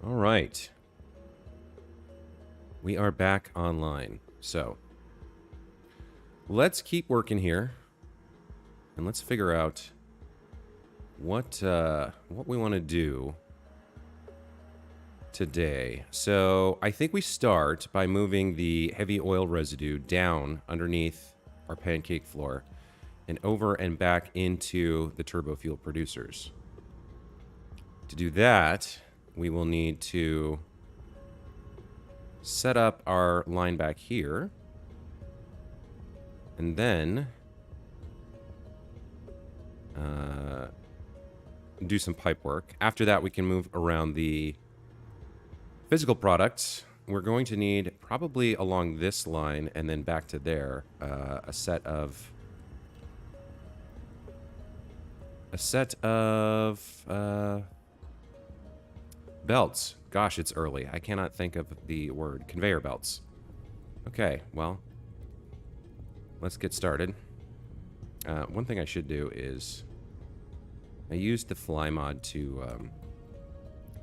All right. We are back online. So, let's keep working here. And let's figure out what we want to do today. So, I think we start by moving the heavy oil residue down underneath our pancake floor and over and back into the turbofuel producers. To do that, we will need to set up our line back here. And then do some pipe work. After that, we can move around the physical products. We're going to need, probably along this line and then back to there, a set of belts. Gosh, it's early. I cannot think of the word. Conveyor belts. Okay, well, let's get started. One thing I should do is I used the fly mod to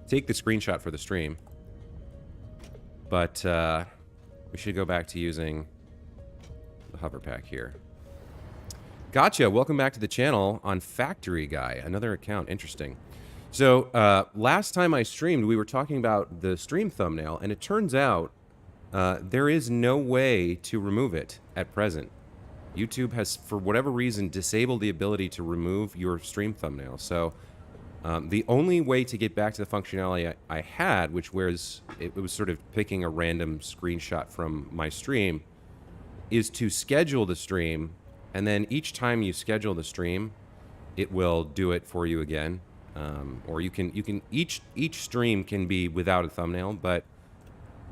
take the screenshot for the stream, but we should go back to using the hover pack here. Gotcha. Welcome back to the channel on Factory Guy. Another account. Interesting. So last time I streamed, we were talking about the stream thumbnail, and it turns out there is no way to remove it at present. YouTube has, for whatever reason, disabled the ability to remove your stream thumbnail. So the only way to get back to the functionality I had, which was, it was sort of picking a random screenshot from my stream, is to schedule the stream, and then each time you schedule the stream, it will do it for you again. Or you can each stream can be without a thumbnail, but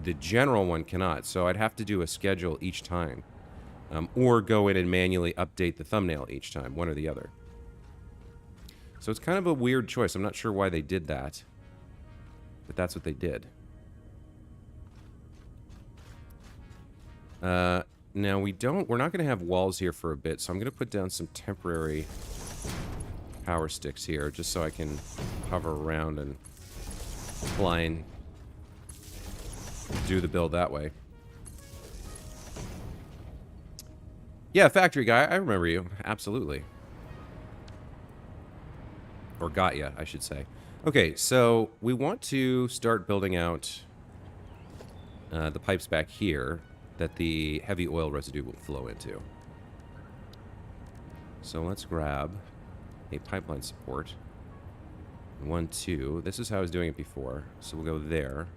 the general one cannot. So I'd have to do a schedule each time, or go in and manually update the thumbnail each time, one or the other. So it's kind of a weird choice. I'm not sure why they did that, but that's what they did. Now we're not going to have walls here for a bit, so I'm going to put down some temporary power sticks here, just so I can hover around and fly and do the build that way. Yeah, Factory Guy, I remember you. Absolutely. Or got ya, I should say. Okay, so we want to start building out the pipes back here that the heavy oil residue will flow into. So let's grab a pipeline support. 1, 2. This is how I was doing it before. So we'll go there.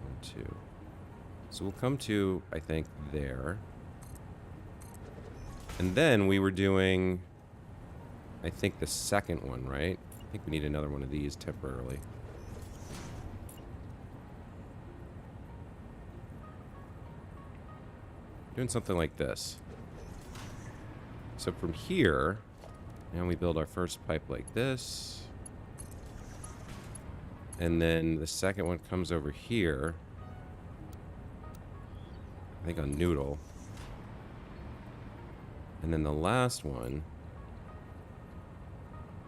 1, 2. So we'll come to, I think, there. And then we were doing, I think, the second one, right? I think we need another one of these temporarily. Doing something like this. So from here, now we build our first pipe like this. And then the second one comes over here. I think on noodle. And then the last one,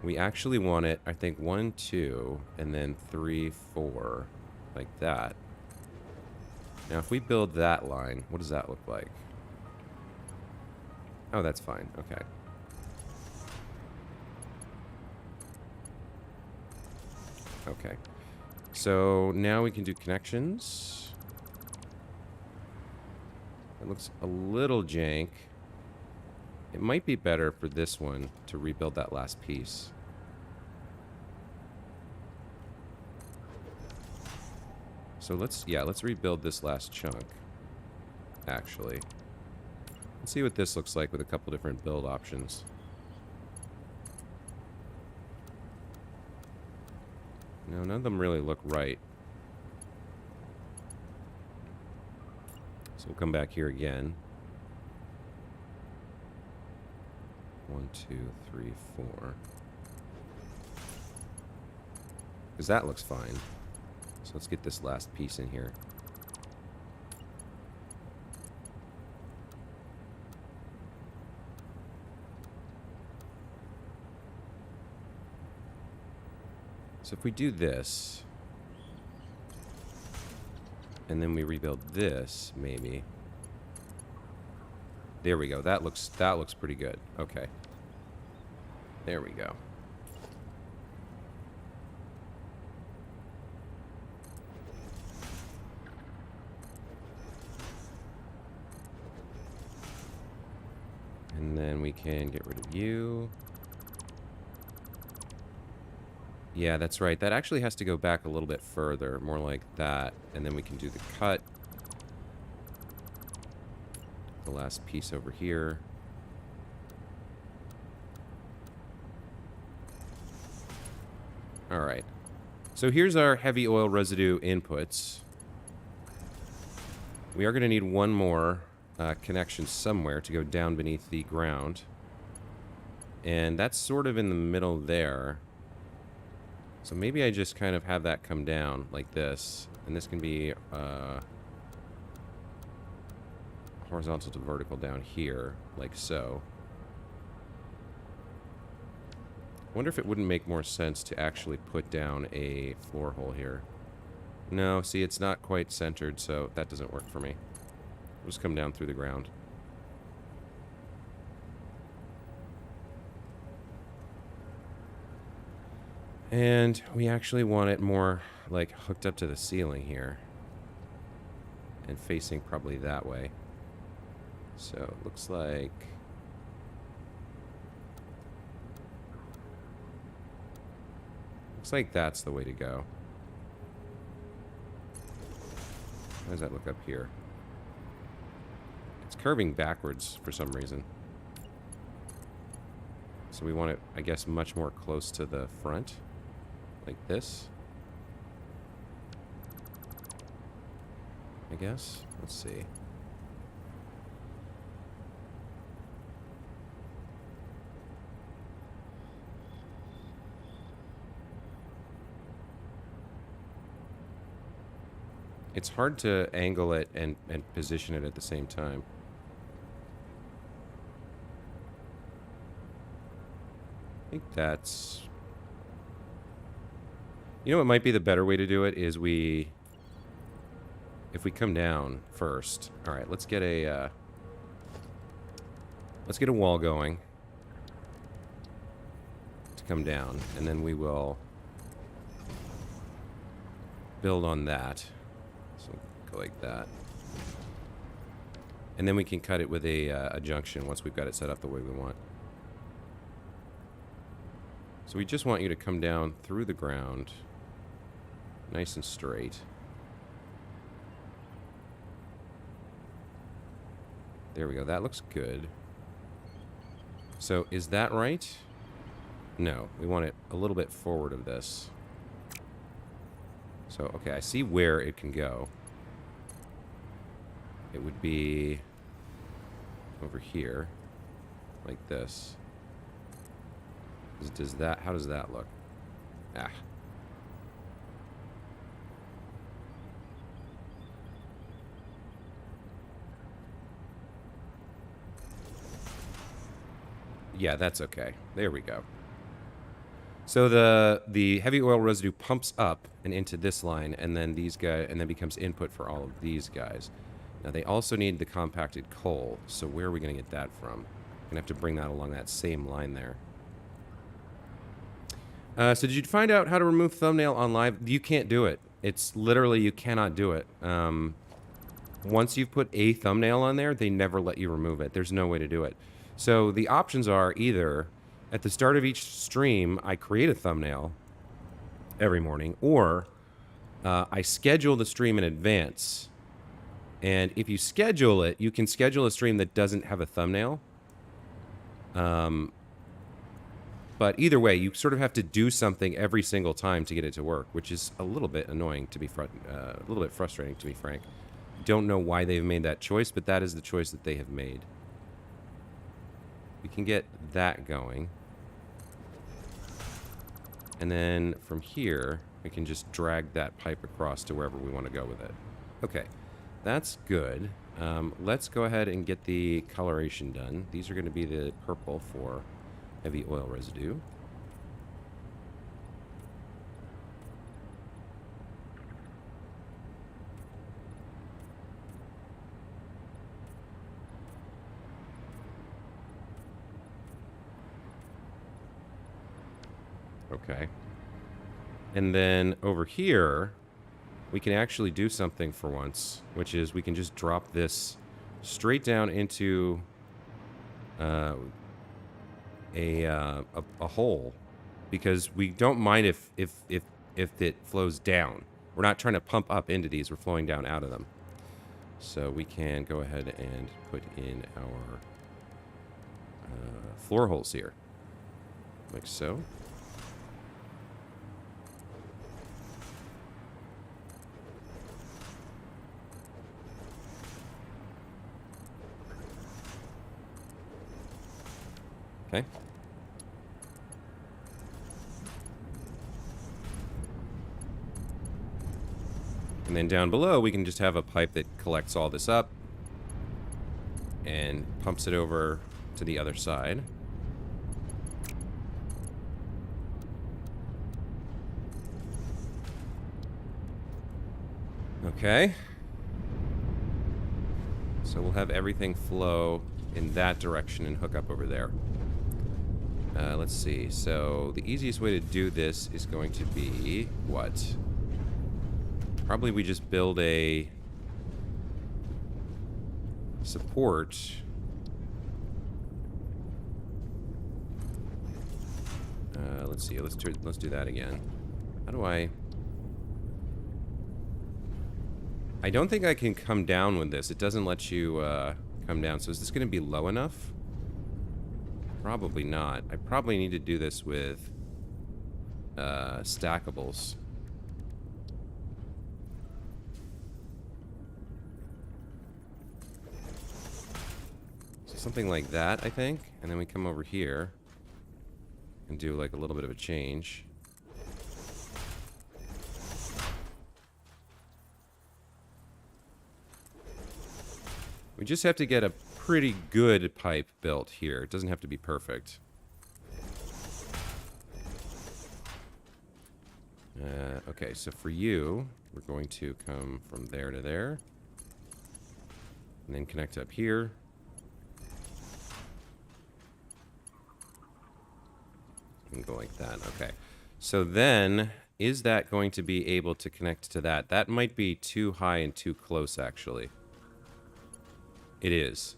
we actually want it, I think, 1, 2, and then 3, 4, like that. Now, if we build that line, what does that look like? Oh, that's fine. Okay. Okay. So now we can do connections. It looks a little jank. It might be better for this one to rebuild that last piece. So let's rebuild this last chunk, actually. Let's see what this looks like with a couple different build options. No, none of them really look right. So we'll come back here again. 1, 2, 3, 4. Because that looks fine. So let's get this last piece in here. So if we do this, and then we rebuild this, maybe. There we go. That looks pretty good. Okay. There we go. And then we can get rid of you. Yeah, that's right. That actually has to go back a little bit further, more like that. And then we can do the cut. The last piece over here. All right. So here's our heavy oil residue inputs. We are going to need one more connection somewhere to go down beneath the ground. And that's sort of in the middle there. So maybe I just kind of have that come down like this. And this can be horizontal to vertical down here, like so. Wonder if it wouldn't make more sense to actually put down a floor hole here. No, see, it's not quite centered, so that doesn't work for me. It'll just come down through the ground. And we actually want it more, like, hooked up to the ceiling here. And facing probably that way. So, it looks like... Looks like that's the way to go. How does that look up here? It's curving backwards for some reason. So we want it, I guess, much more close to the front. Like this. I guess. Let's see. It's hard to angle it and position it at the same time. I think that's... You know what might be the better way to do it is if we come down first. All right, let's get a wall going to come down, and then we will build on that. So go like that, and then we can cut it with a junction once we've got it set up the way we want. So we just want you to come down through the ground, nice and straight. There we go. That looks good. So is that right? No, we want it a little bit forward of this. So, okay, I see where it can go. It would be over here, like this. Does that, how does that look? Ah. Yeah, that's okay. There we go. So the heavy oil residue pumps up and into this line, and then these guys, and then becomes input for all of these guys. Now they also need the compacted coal. So where are we going to get that from? Gonna have to bring that along that same line there. So did you find out how to remove thumbnail on live? You can't do it. It's literally, you cannot do it. Once you've put a thumbnail on there, they never let you remove it. There's no way to do it. So the options are either at the start of each stream, I create a thumbnail every morning, or I schedule the stream in advance. And if you schedule it, you can schedule a stream that doesn't have a thumbnail. But either way, you sort of have to do something every single time to get it to work, which is a little bit annoying, to be a little bit frustrating, to be frank. Don't know why they've made that choice, but that is the choice that they have made. We can get that going. And then from here, we can just drag that pipe across to wherever we want to go with it. Okay, that's good. Let's go ahead and get the coloration done. These are going to be the purple for heavy oil residue. Okay. And then over here, we can actually do something for once, which is we can just drop this straight down into a hole, because we don't mind if it flows down. We're not trying to pump up into these, we're flowing down out of them. So we can go ahead and put in our floor holes here, like so. Okay. And then down below, we can just have a pipe that collects all this up and pumps it over to the other side. Okay. So we'll have everything flow in that direction and hook up over there. Let's see. So the easiest way to do this is going to be what? Probably we just build a support. Let's see. Let's do that again. How do I don't think I can come down with this. It doesn't let you come down. So is this going to be low enough? Probably not. I probably need to do this with stackables. So something like that, I think. And then we come over here and do like a little bit of a change. We just have to get a pretty good pipe built here. It doesn't have to be perfect. Okay, so for you, we're going to come from there to there. And then connect up here. And go like that. Okay. So then, is that going to be able to connect to that? That might be too high and too close, actually. It is.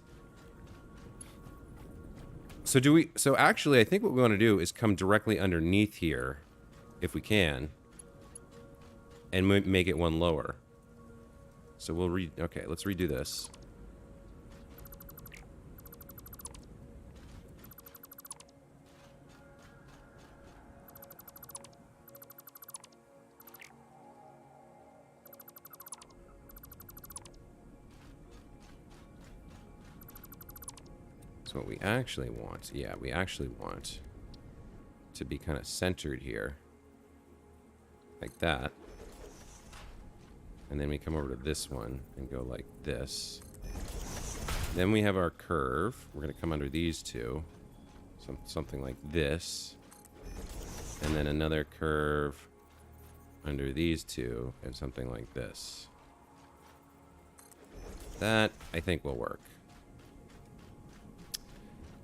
So actually, I think what we want to do is come directly underneath here, if we can, and make it one lower. So we'll okay, let's redo this. What we actually want, yeah, we actually want to be kind of centered here, like that. And then we come over to this one and go like this. Then we have our curve. We're going to come under these two, something like this. And then another curve under these two and something like this. That, I think, will work.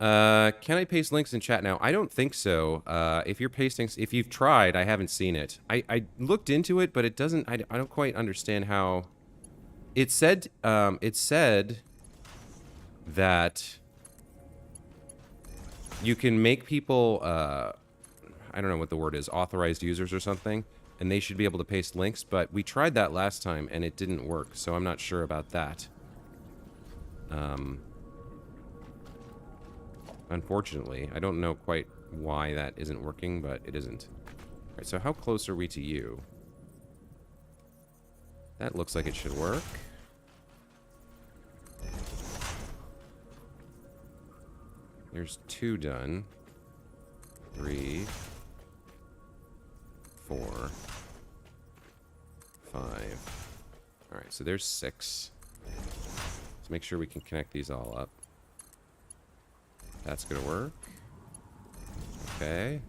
Can I paste links in chat now? I don't think so. If you're pasting, if you've tried, I haven't seen it. I looked into it, but it doesn't, I don't quite understand how. It said that you can make people, I don't know what the word is, authorized users or something, and they should be able to paste links, but we tried that last time and it didn't work, so I'm not sure about that. Unfortunately, I don't know quite why that isn't working, but it isn't. All right, so how close are we to you? That looks like it should work. There's 2 done. 3, 4, 5. All right, so there's 6. Let's make sure we can connect these all up. That's gonna work. Okay.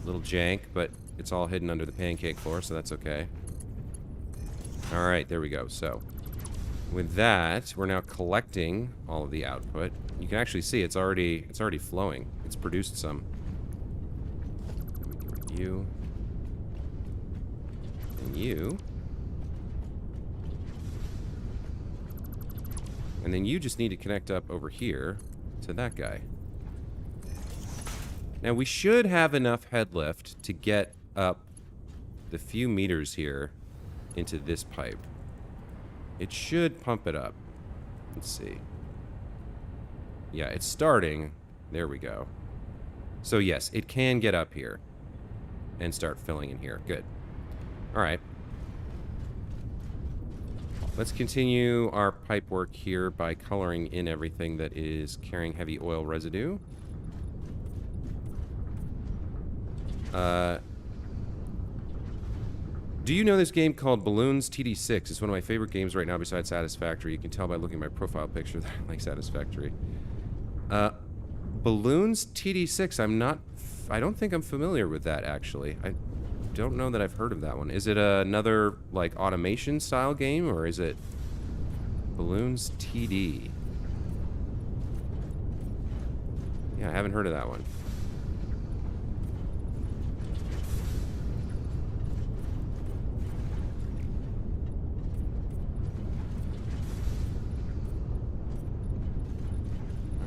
Little jank, but it's all hidden under the pancake floor, so that's okay. Alright, there we go. So, With that, we're now collecting all of the output. You can actually see it's already flowing. It's produced some. Let me get rid of you. And you. And then you just need to connect up over here to that guy. Now we should have enough head lift to get up the few meters here into this pipe. It should pump it up. Let's see. Yeah, it's starting. There we go. So yes, it can get up here and start filling in here. Good. All right. Let's continue our pipe work here by coloring in everything that is carrying heavy oil residue. Do you know this game called Balloons TD6? It's one of my favorite games right now besides Satisfactory. You can tell by looking at my profile picture that I like Satisfactory. Balloons TD6, I don't think I'm familiar with that, actually. I don't know that I've heard of that one. Is it another, like, automation style game, or is it Balloons TD? Yeah, I haven't heard of that one.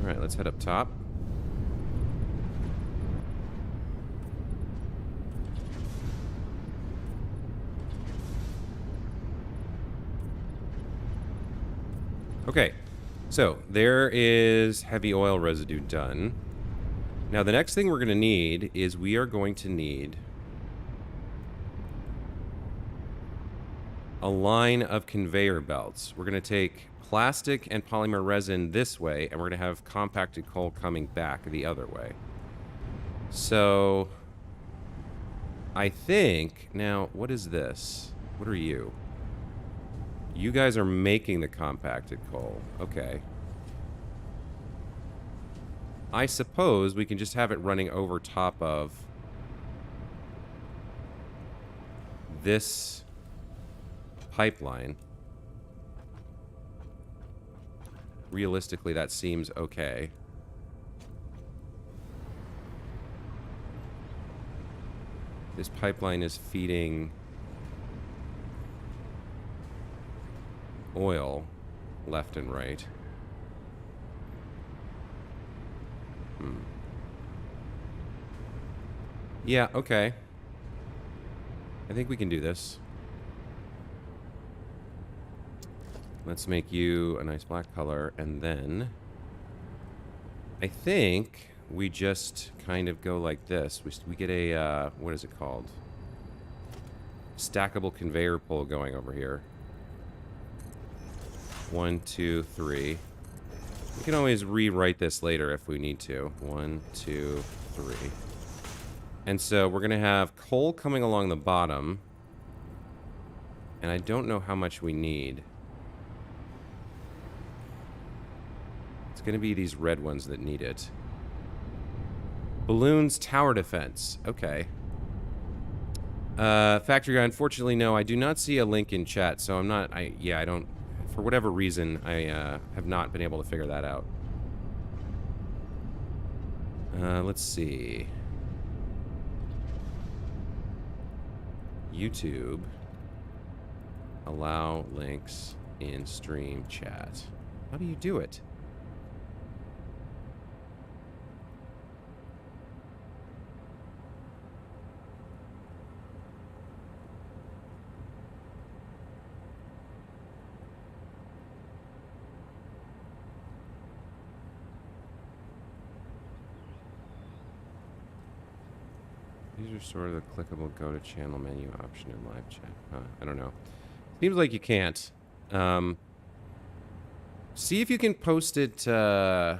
Alright, let's head up top. Okay, so there is heavy oil residue done. Now the next thing we're going to need is we are going to need a line of conveyor belts. We're going to take plastic and polymer resin this way, and we're going to have compacted coal coming back the other way. So I think, now, what is this? What are you? You guys are making the compacted coal. Okay. I suppose we can just have it running over top of this pipeline. Realistically, that seems okay. This pipeline is feeding oil left and right. Yeah, okay. I think we can do this. Let's make you a nice black color, and then I think we just kind of go like this. We get a, what is it called? Stackable conveyor pole going over here. 1, 2, 3. We can always rewrite this later if we need to. 1, 2, 3. And so we're going to have coal coming along the bottom. And I don't know how much we need. It's going to be these red ones that need it. Balloons tower defense. Okay. Factory guy, unfortunately, no. I do not see a link in chat, so I'm not... I don't... For whatever reason, I have not been able to figure that out. Let's see. YouTube. Allow links in stream chat. How do you do it? These are sort of the clickable go to channel menu option in live chat. I don't know. Seems like you can't. See if you can post it. Well,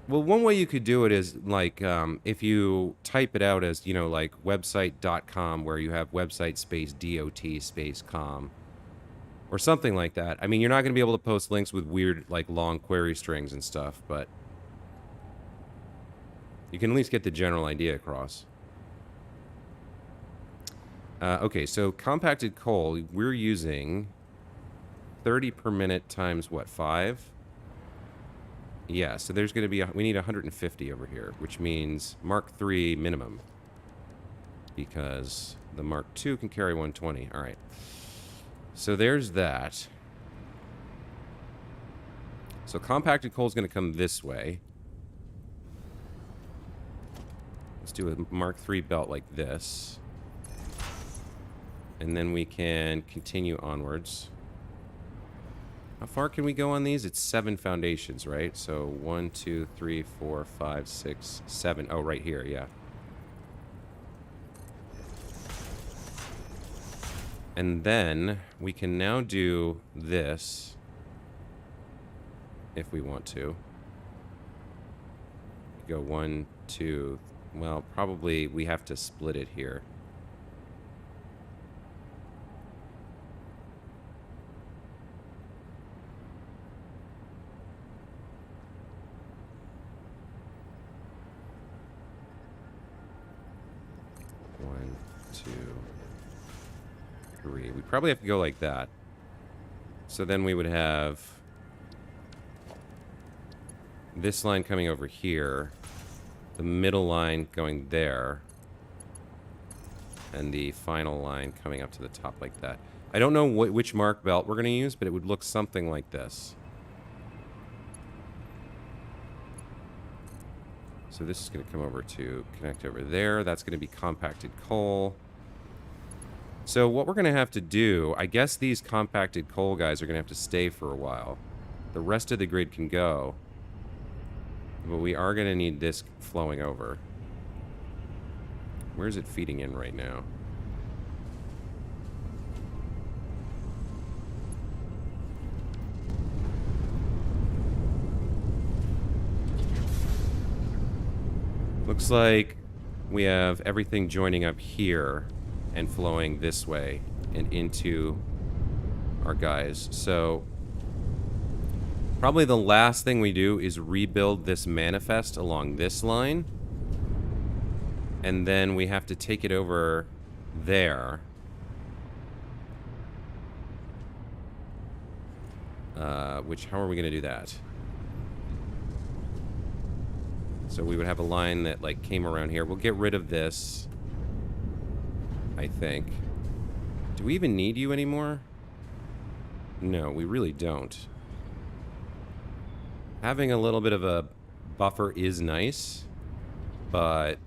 one way you could do it is like if you type it out as, you know, like website.com, where you have website space dot space com or something like that. I mean, you're not going to be able to post links with weird, like, long query strings and stuff, but you can at least get the general idea across. Okay, so compacted coal, we're using 30 per minute times what, 5? Yeah, so there's going to be, we need 150 over here, which means Mark III minimum. Because the Mark II can carry 120. All right. So there's that. So compacted coal is going to come this way. Let's do a Mark III belt like this. And then we can continue onwards. How far can we go on these? It's 7 foundations, right? So 1, 2, 3, 4, 5, 6, 7. Oh, right here, yeah. And then we can now do this if we want to. Go 1, 2. Well, probably we have to split it here. One, 2, 3. We probably have to go like that. So then we would have this line coming over here, the middle line going there, and the final line coming up to the top like that. I don't know which mark belt we're going to use, but it would look something like this. So this is going to come over to connect over there. That's going to be compacted coal. So what we're going to have to do, I guess these compacted coal guys are going to have to stay for a while. The rest of the grid can go. But we are going to need this flowing over. Where's it feeding in right now? Looks like we have everything joining up here and flowing this way and into our guys. So probably the last thing we do is rebuild this manifest along this line. And then we have to take it over there. How are we going to do that? So we would have a line that like came around here. We'll get rid of this, I think. Do we even need you anymore? No, we really don't. Having a little bit of a buffer is nice, but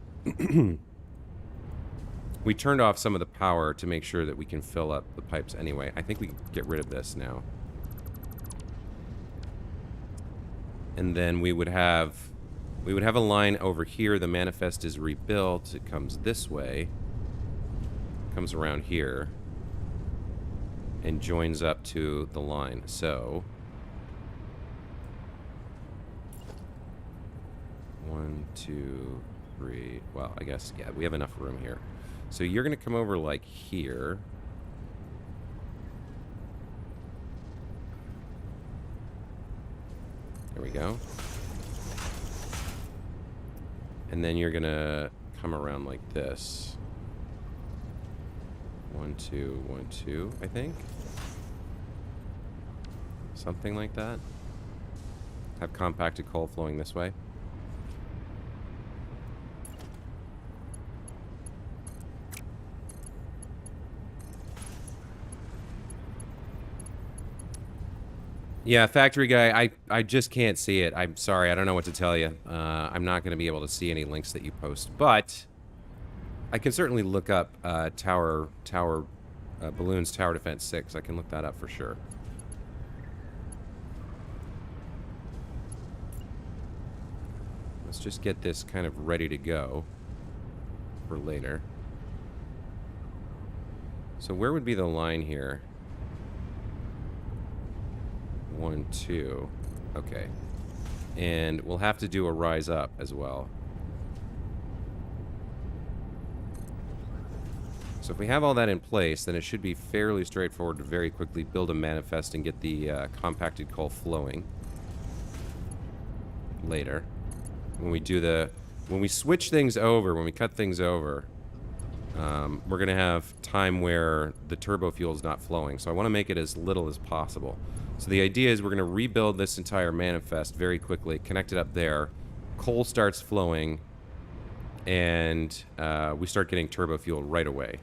we turned off some of the power to make sure that we can fill up the pipes anyway. I think we can get rid of this now. And then we would have a line over here. The manifest is rebuilt. It comes this way. Comes around here. And joins up to the line. So 1, 2, 3. Well, I guess, yeah, we have enough room here. So you're going to come over like here. There we go. And then you're going to come around like this. 1, 2, 1, 2, I think. Something like that. Have compacted coal flowing this way. Yeah, factory guy, I just can't see it. I'm sorry, I don't know what to tell you. I'm not going to be able to see any links that you post, but I can certainly look up Balloons Tower Defense 6. I can look that up for sure. Let's just get this kind of ready to go for later. So where would be the line here? 1, 2. Okay. And we'll have to do a rise up as well. So if we have all that in place, then it should be fairly straightforward to very quickly build a manifest and get the compacted coal flowing later. When we switch things over, when we cut things over, we're going to have time where the turbo fuel is not flowing. So I want to make it as little as possible. So the idea is we're going to rebuild this entire manifest very quickly, connect it up there. Coal starts flowing, and we start getting turbo fuel right away.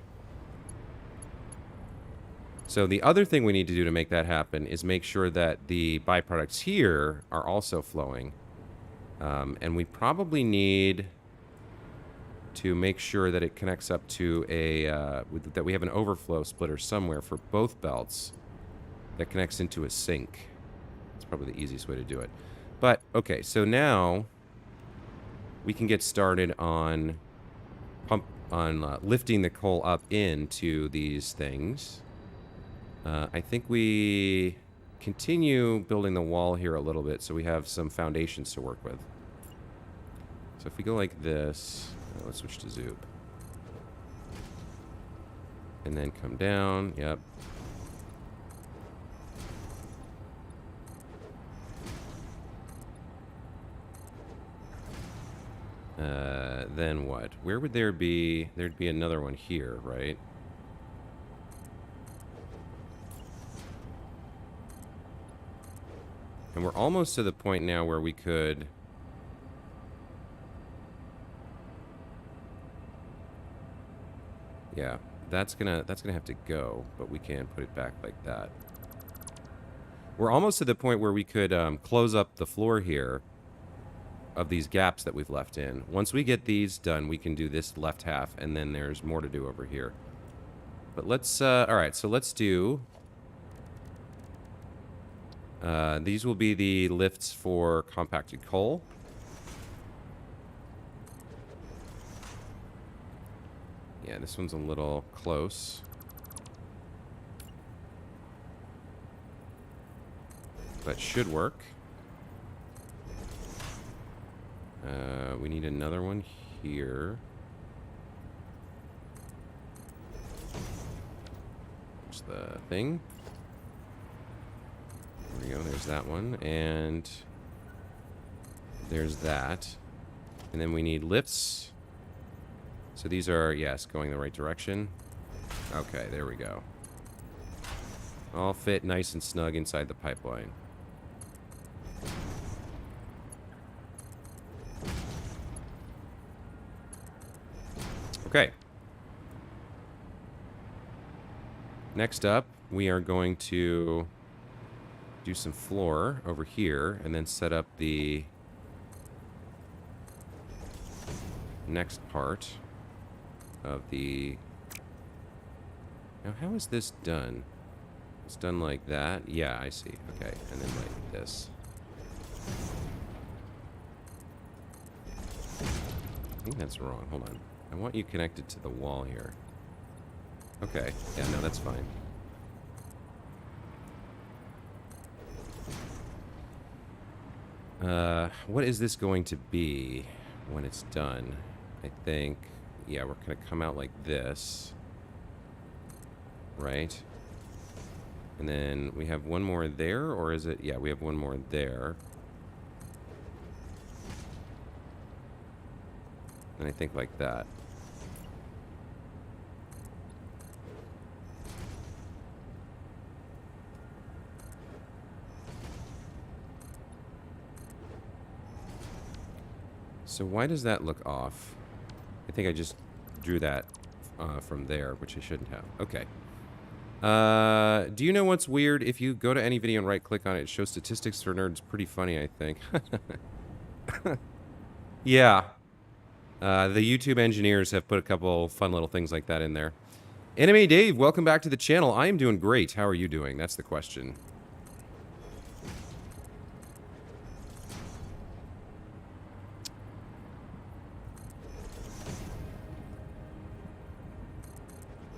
So the other thing we need to do to make that happen is make sure that the byproducts here are also flowing. And we probably need to make sure that it connects up to a, that we have an overflow splitter somewhere for both belts that connects into a sink. It's probably the easiest way to do it. But, okay, so now we can get started on lifting the coal up into these things. I think we continue building the wall here a little bit so we have some foundations to work with. So if we go like this, let's switch to Zoop. And then come down, yep. Then what? Where would there be? There'd be another one here, right? And we're almost to the point now where we could... Yeah, that's gonna have to go, but we can put it back like that. We're almost to the point where we could close up the floor here of these gaps that we've left in. Once we get these done, we can do this left half, and then there's more to do over here. But let's, alright, so let's do... these will be the lifts for compacted coal. Yeah, this one's a little close. But should work. We need another one here. There's the thing. There we go, there's that one. And there's that. And then we need lifts. So these are, yes, going the right direction. Okay, there we go. All fit nice and snug inside the pipeline. Okay. Next up, we are going to do some floor over here and then set up the next part of the... Now, how is this done? It's done like that? Yeah, I see. Okay, and then like this. I think that's wrong. Hold on. I want you connected to the wall here. Okay. Yeah, no, that's fine. What is this going to be when it's done? I think... Yeah, we're going to come out like this. Right? And then we have one more there, or is it... Yeah, we have one more there. And I think like that. So why does that look off? I think I just drew that from there, which I shouldn't have. Okay. Do you know what's weird? If you go to any video and right-click on it, it shows statistics for nerds. Pretty funny, I think. Yeah. The YouTube engineers have put a couple fun little things like that in there. Anime Dave, welcome back to the channel. I am doing great. How are you doing? That's the question.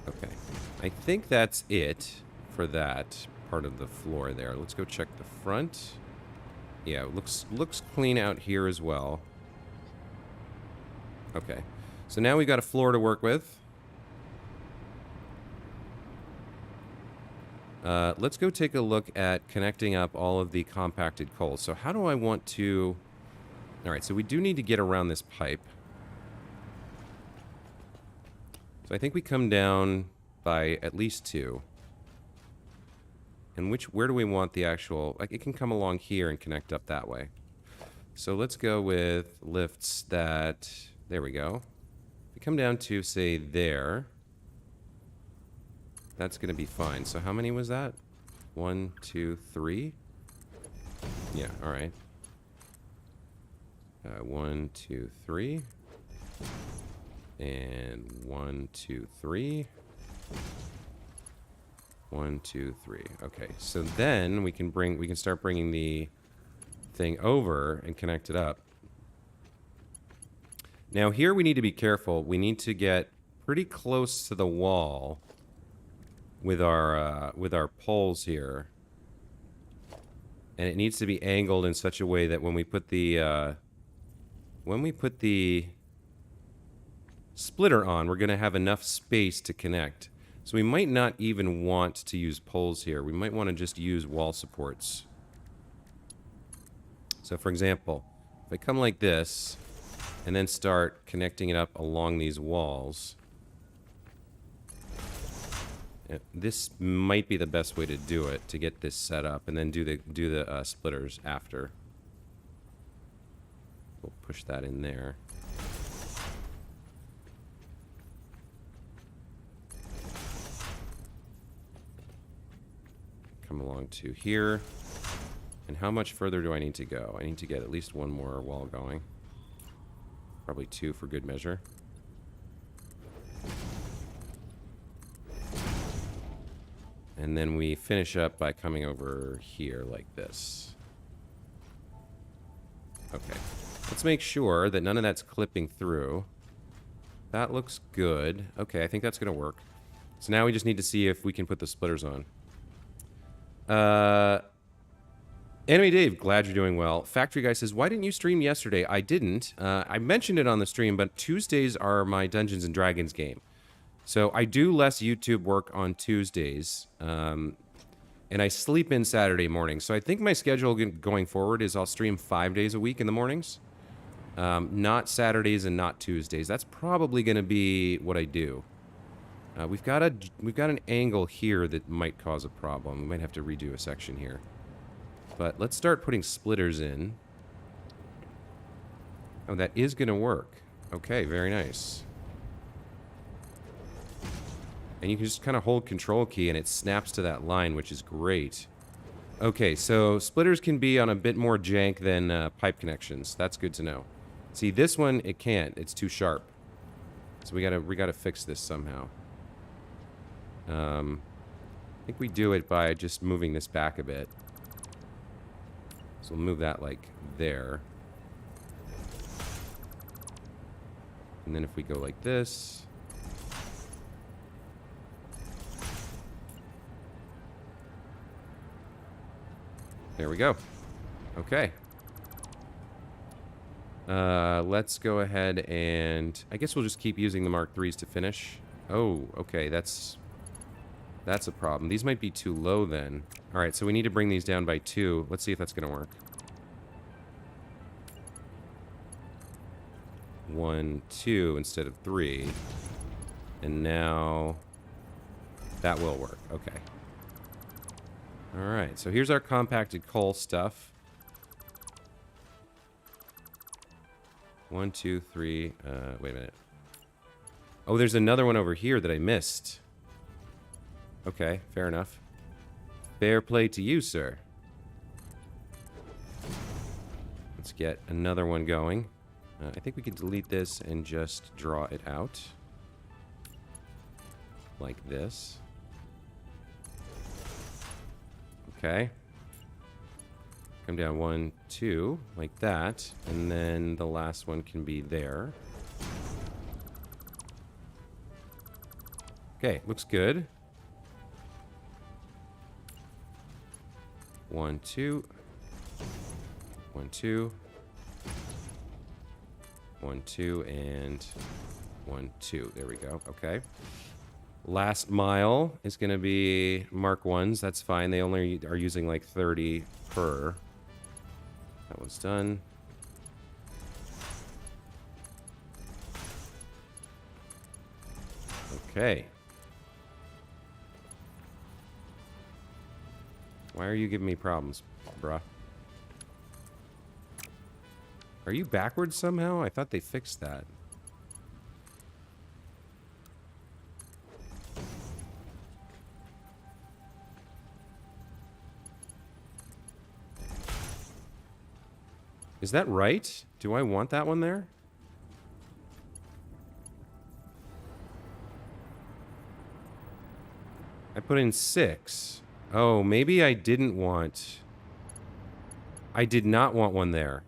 Okay. I think that's it for that part of the floor there. Let's go check the front. Yeah, it looks clean out here as well. Okay. So now we've got a floor to work with. Let's go take a look at connecting up all of the compacted coal. So how do I want to... Alright, so we do need to get around this pipe. So I think we come down by at least 2. And where do we want the actual... Like, it can come along here and connect up that way. So let's go with lifts that... There we go. We come down to, say, there. That's going to be fine. So how many was that? 1, 2, 3? Yeah, all right. 1, 2, 3. And 1, 2, 3. 1, 2, 3. Okay, so then we can start bringing the thing over and connect it up. Now here we need to be careful. We need to get pretty close to the wall with our poles here, and it needs to be angled in such a way that when we put the splitter on, we're going to have enough space to connect. So we might not even want to use poles here. We might want to just use wall supports. So for example, if I come like this and then start connecting it up along these walls, this might be the best way to do it, to get this set up, and then do the splitters after. We'll push that in there. Come along to here. And how much further do I need to go? I need to get at least one more wall going. Probably 2 for good measure. And then we finish up by coming over here like this. Okay. Let's make sure that none of that's clipping through. That looks good. Okay, I think that's going to work. So now we just need to see if we can put the splitters on. Anime Dave, glad you're doing well. Factory Guy says, why didn't you stream yesterday? I didn't. I mentioned it on the stream, but Tuesdays are my Dungeons & Dragons game. So I do less YouTube work on Tuesdays, and I sleep in Saturday mornings. So I think my schedule going forward is I'll stream 5 days a week in the mornings. Not Saturdays and not Tuesdays. That's probably going to be what I do. We've got an angle here that might cause a problem. We might have to redo a section here. But let's start putting splitters in. Oh, that is going to work. Okay, very nice. And you can just kind of hold Control key and it snaps to that line, which is great. Okay, so splitters can be on a bit more jank than pipe connections. That's good to know. See, this one, it can't. It's too sharp. So we gotta fix this somehow. I think we do it by just moving this back a bit. So we'll move that like there. And then if we go like this. There we go. Okay. Let's go ahead and... I guess we'll just keep using the Mark IIIs to finish. Oh, okay, that's a problem. These might be too low then. Alright, so we need to bring these down by 2. Let's see if that's going to work. 1, 2 instead of 3. And now... that will work. Okay. Alright, so here's our compacted coal stuff. 1, 2, 3... wait a minute. Oh, there's another one over here that I missed. Okay, fair enough. Fair play to you, sir. Let's get another one going. I think we can delete this and just draw it out. Like this. Okay. Come down 1, 2, like that. And then the last one can be there. Okay, looks good. 1, 2. 1, 2. 1, 2, and 1, 2. There we go. Okay. Last mile is going to be Mark 1s. That's fine. They only are using like 30 per. That one's done. Okay. Why are you giving me problems, bruh? Are you backwards somehow? I thought they fixed that. Is that right? Do I want that one there? I put in 6. Oh, maybe I didn't want... I did not want one there.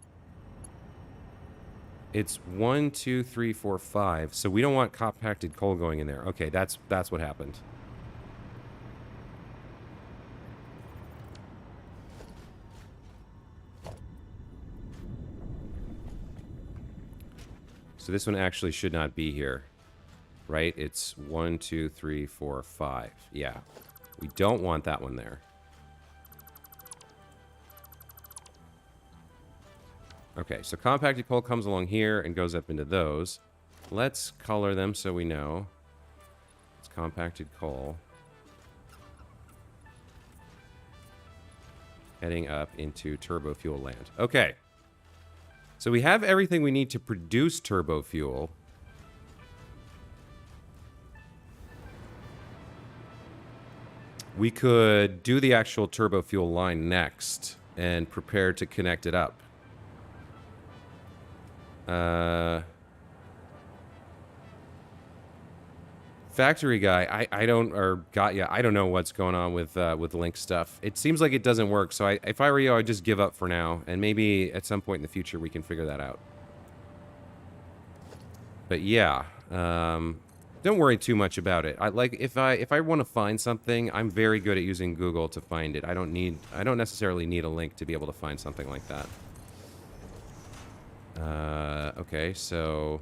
It's 1, 2, 3, 4, 5. So we don't want compacted coal going in there. Okay, that's what happened. So this one actually should not be here, right? It's 1, 2, 3, 4, 5. Yeah, we don't want that one there. Okay, so compacted coal comes along here and goes up into those. Let's color them so we know. It's compacted coal. Heading up into turbofuel land. Okay. So we have everything we need to produce turbofuel. We could do the actual turbofuel line next and prepare to connect it up. Factory guy, I don't know what's going on with link stuff. It seems like it doesn't work, so if I were you, I'd just give up for now, and maybe at some point in the future we can figure that out. But yeah, don't worry too much about it. If I want to find something, I'm very good at using Google to find it. I don't necessarily need a link to be able to find something like that. Okay, so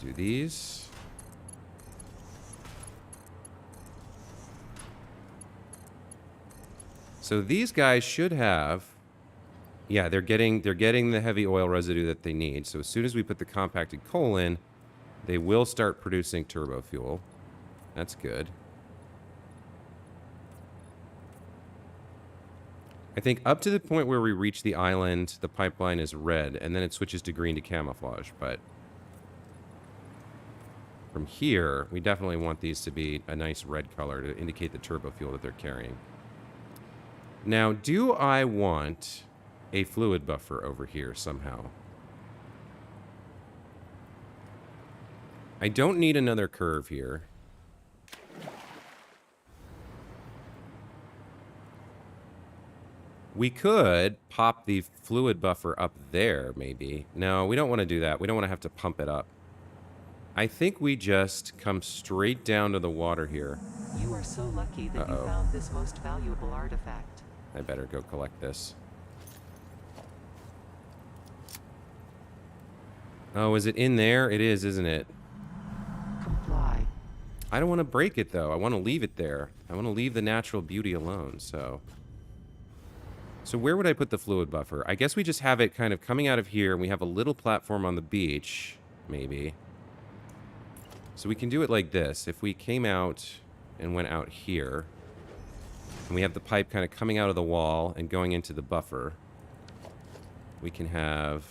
do these. So these guys should have, yeah, they're getting the heavy oil residue that they need. So as soon as we put the compacted coal in, they will start producing turbo fuel. That's good. I think up to the point where we reach the island, the pipeline is red, and then it switches to green to camouflage. But from here, we definitely want these to be a nice red color to indicate the turbo fuel that they're carrying. Now, do I want a fluid buffer over here somehow? I don't need another curve here. We could pop the fluid buffer up there, maybe. No, we don't want to do that. We don't want to have to pump it up. I think we just come straight down to the water here. You are so lucky that you found this most valuable artifact. I better go collect this. Oh, is it in there? It is, isn't it? Comply. I don't want to break it, though. I want to leave it there. I want to leave the natural beauty alone, so... So where would I put the fluid buffer? I guess we just have it kind of coming out of here, and we have a little platform on the beach, maybe. So we can do it like this. If we came out and went out here, and we have the pipe kind of coming out of the wall and going into the buffer, we can have...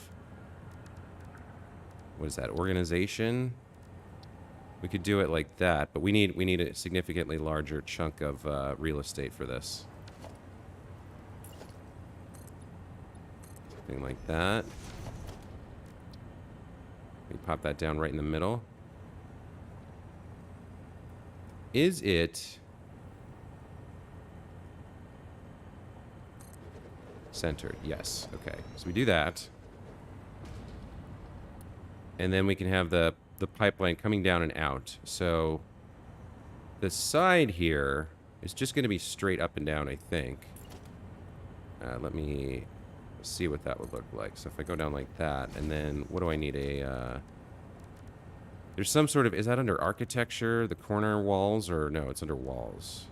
What is that? Organization? We could do it like that, but we need a significantly larger chunk of real estate for this. Something like that. We pop that down right in the middle. Is it centered? Yes. Okay. So we do that. And then we can have the pipeline coming down and out. So the side here is just going to be straight up and down, I think. Let me see what that would look like. So if I go down like that, and then what do I need? There's some sort of... Is that under architecture? The corner walls? Or no, it's under walls.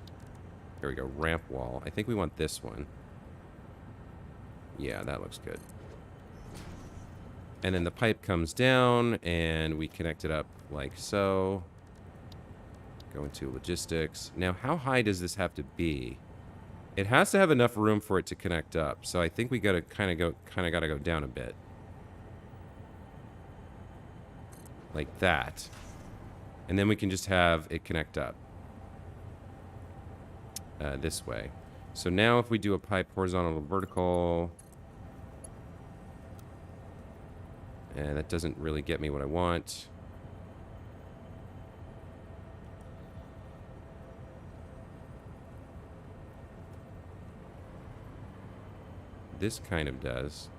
Here we go. Ramp wall. I think we want this one. Yeah, that looks good. And then the pipe comes down, and we connect it up like so. Go into logistics. Now, how high does this have to be? It has to have enough room for it to connect up. So I think we gotta kind of gotta go down a bit. Like that. And then we can just have it connect up. This way. So now if we do a pipe horizontal to vertical... And that doesn't really get me what I want. This kind of does.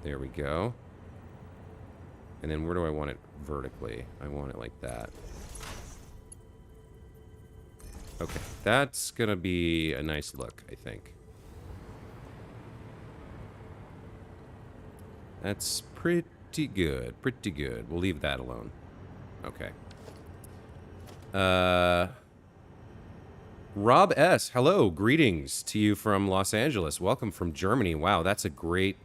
There we go. And then where do I want it vertically? I want it like that. Okay, that's gonna be a nice look, I think. That's pretty good, pretty good. We'll leave that alone. Okay. Rob S., hello, greetings to you from Los Angeles. Welcome from Germany. Wow, that's a great...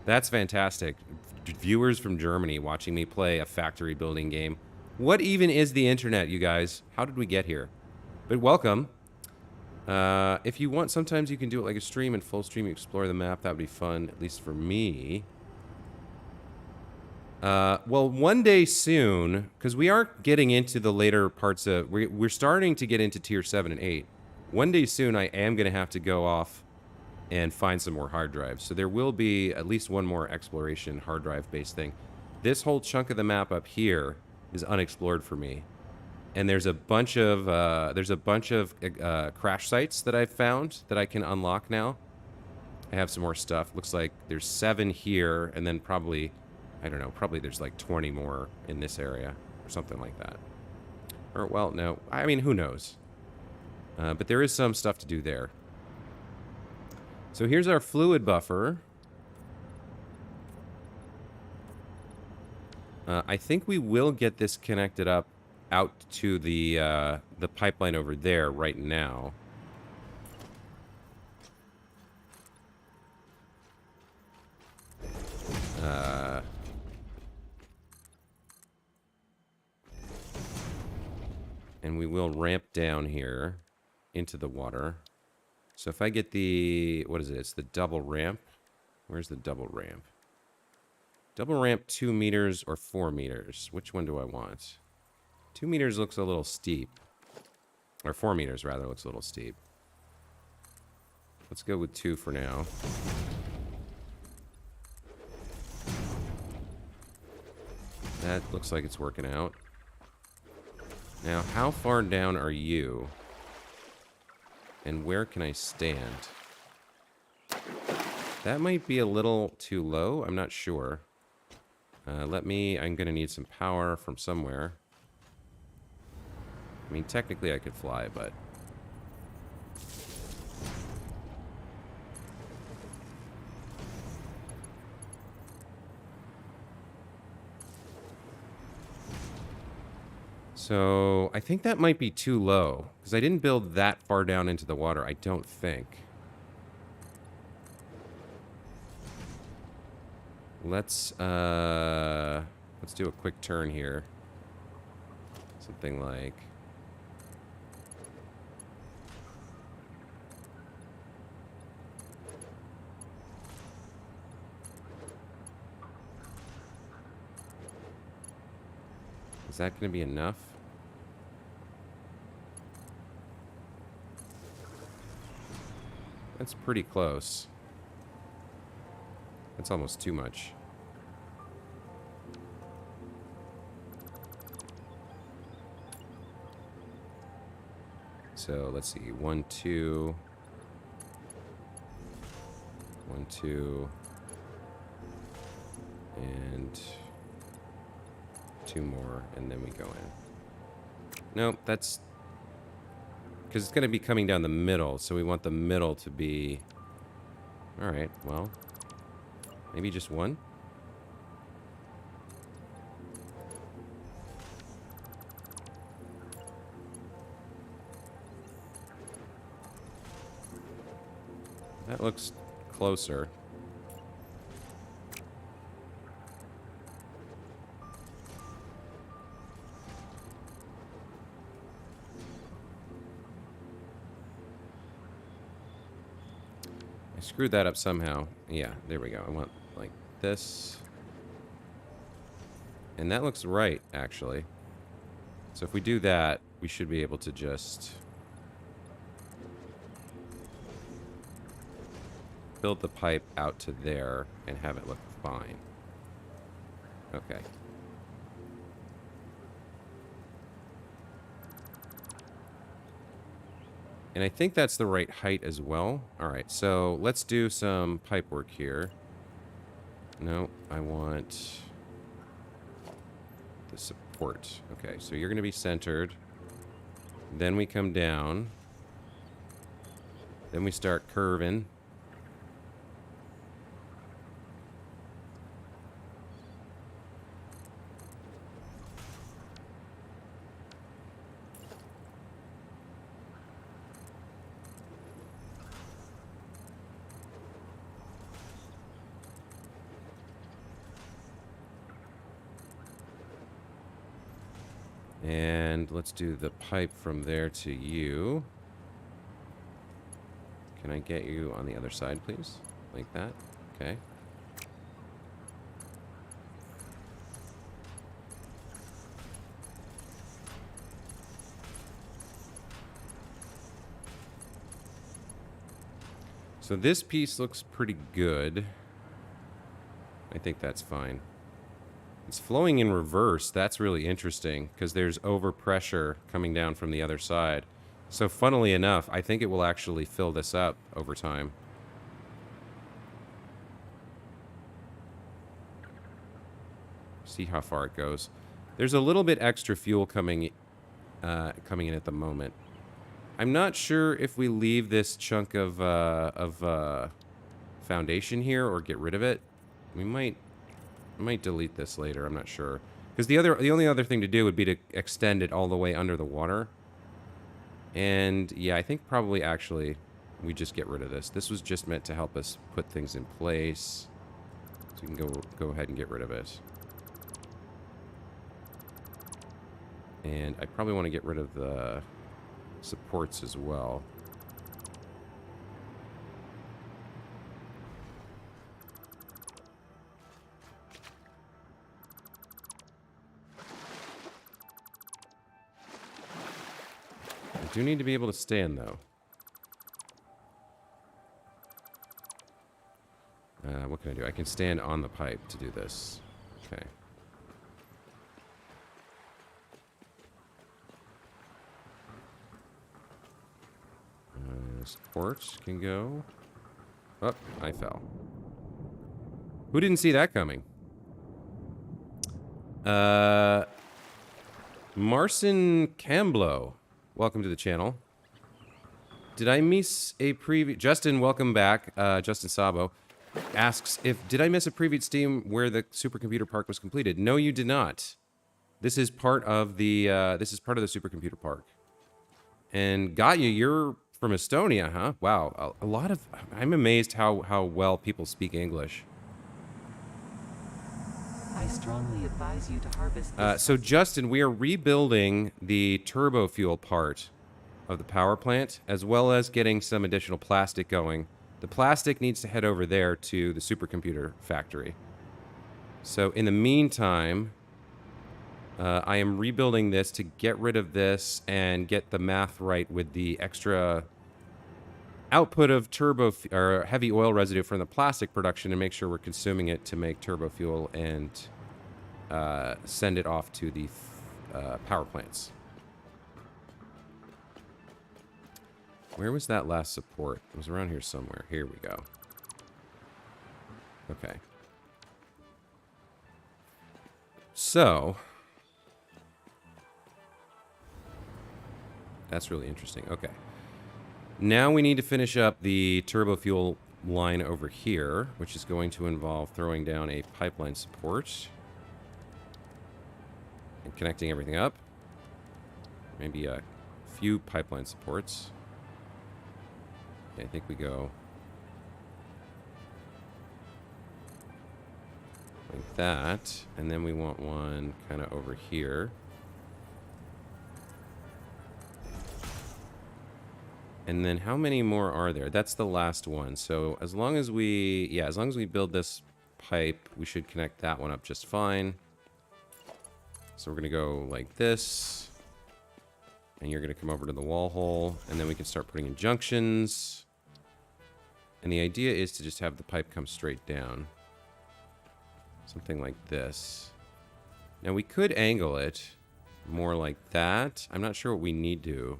That's fantastic. Viewers from Germany watching me play a factory building game. What even is the internet, you guys? How did we get here? But welcome. If you want, sometimes you can do it like a stream and full stream. You explore the map. That would be fun, at least for me. Well, one day soon, because we are getting into the later parts of... We're starting to get into Tier 7 and 8. One day soon, I am going to have to go off and find some more hard drives. So there will be at least one more exploration hard drive-based thing. This whole chunk of the map up here is unexplored for me. And there's a bunch of crash sites that I've found that I can unlock now. I have some more stuff. Looks like there's 7 here, and then probably, I don't know, probably there's like 20 more in this area or something like that. Or, well, no, I mean, who knows? But there is some stuff to do there. So here's our fluid buffer. I think we will get this connected up out to the pipeline over there right now. And we will ramp down here into the water. So if I get the, what is it? It's the double ramp. Where's the double ramp? Double ramp 2 meters or 4 meters. Which one do I want? 2 meters looks a little steep. Or 4 meters, rather, looks a little steep. Let's go with 2 for now. That looks like it's working out. Now, how far down are you? And where can I stand? That might be a little too low. I'm not sure. I'm going to need some power from somewhere. I mean, technically I could fly, but... So, I think that might be too low, because I didn't build that far down into the water, I don't think. Let's do a quick turn here. Something like... Is that going to be enough? That's pretty close. That's almost too much. So let's see. 1, 2. 1, 2. And 2 more, and then we go in. Nope, that's... Because it's going to be coming down the middle, so we want the middle to be... Alright, well... Maybe just 1? That looks closer. I screwed that up somehow. Yeah, there we go. I want like this. And that looks right, actually. So if we do that, we should be able to just build the pipe out to there and have it look fine. Okay. And I think that's the right height as well. All right, so let's do some pipe work here. No, I want the support. Okay, so you're going to be centered. Then we come down. Then we start curving. And let's do the pipe from there to you. Can I get you on the other side, please? Like that? Okay. So this piece looks pretty good. I think that's fine. It's flowing in reverse. That's really interesting because there's overpressure coming down from the other side. So funnily enough, I think it will actually fill this up over time. See how far it goes. There's a little bit extra fuel coming in at the moment. I'm not sure if we leave this chunk of foundation here or get rid of it. We might delete this later. I'm not sure because the only other thing to do would be to extend it all the way under the water. And yeah, I think probably actually we just get rid of this. This was just meant to help us put things in place. So we can go ahead and get rid of it. And I probably want to get rid of the supports as well. I do need to be able to stand, though. What can I do? I can stand on the pipe to do this. Okay. Supports can go. Oh, I fell. Who didn't see that coming? Marcin Camblo. Welcome to the channel. Did I miss a previous... Justin, welcome back. Justin Sabo asks did I miss a previous stream where the supercomputer park was completed? No, you did not. This is part of the supercomputer park. And got you. You're from Estonia, huh? Wow. A lot of... I'm amazed how well people speak English. I strongly advise you to harvest this. So, Justin, we are rebuilding the turbofuel part of the power plant, as well as getting some additional plastic going. The plastic needs to head over there to the supercomputer factory. So, in the meantime, I am rebuilding this to get rid of this and get the math right with the extra output of heavy oil residue from the plastic production and make sure we're consuming it to make turbofuel and send it off to the power plants. Where was that last support? It was around here somewhere. Here we go. Okay. So... that's really interesting. Okay. Now we need to finish up the turbofuel line over here, which is going to involve throwing down a pipeline support and connecting everything up. Maybe a few pipeline supports. Okay, I think we go Like that. And then we want one kind of over here. And then how many more are there? That's the last one. So as long as we, yeah, as long as we build this pipe, we should connect that one up just fine. So we're going to go like this. And you're going to come over to the wall hole. And then we can start putting in junctions. And the idea is to just have the pipe come straight down. Something like this. Now we could angle it more like that. I'm not sure what we need to.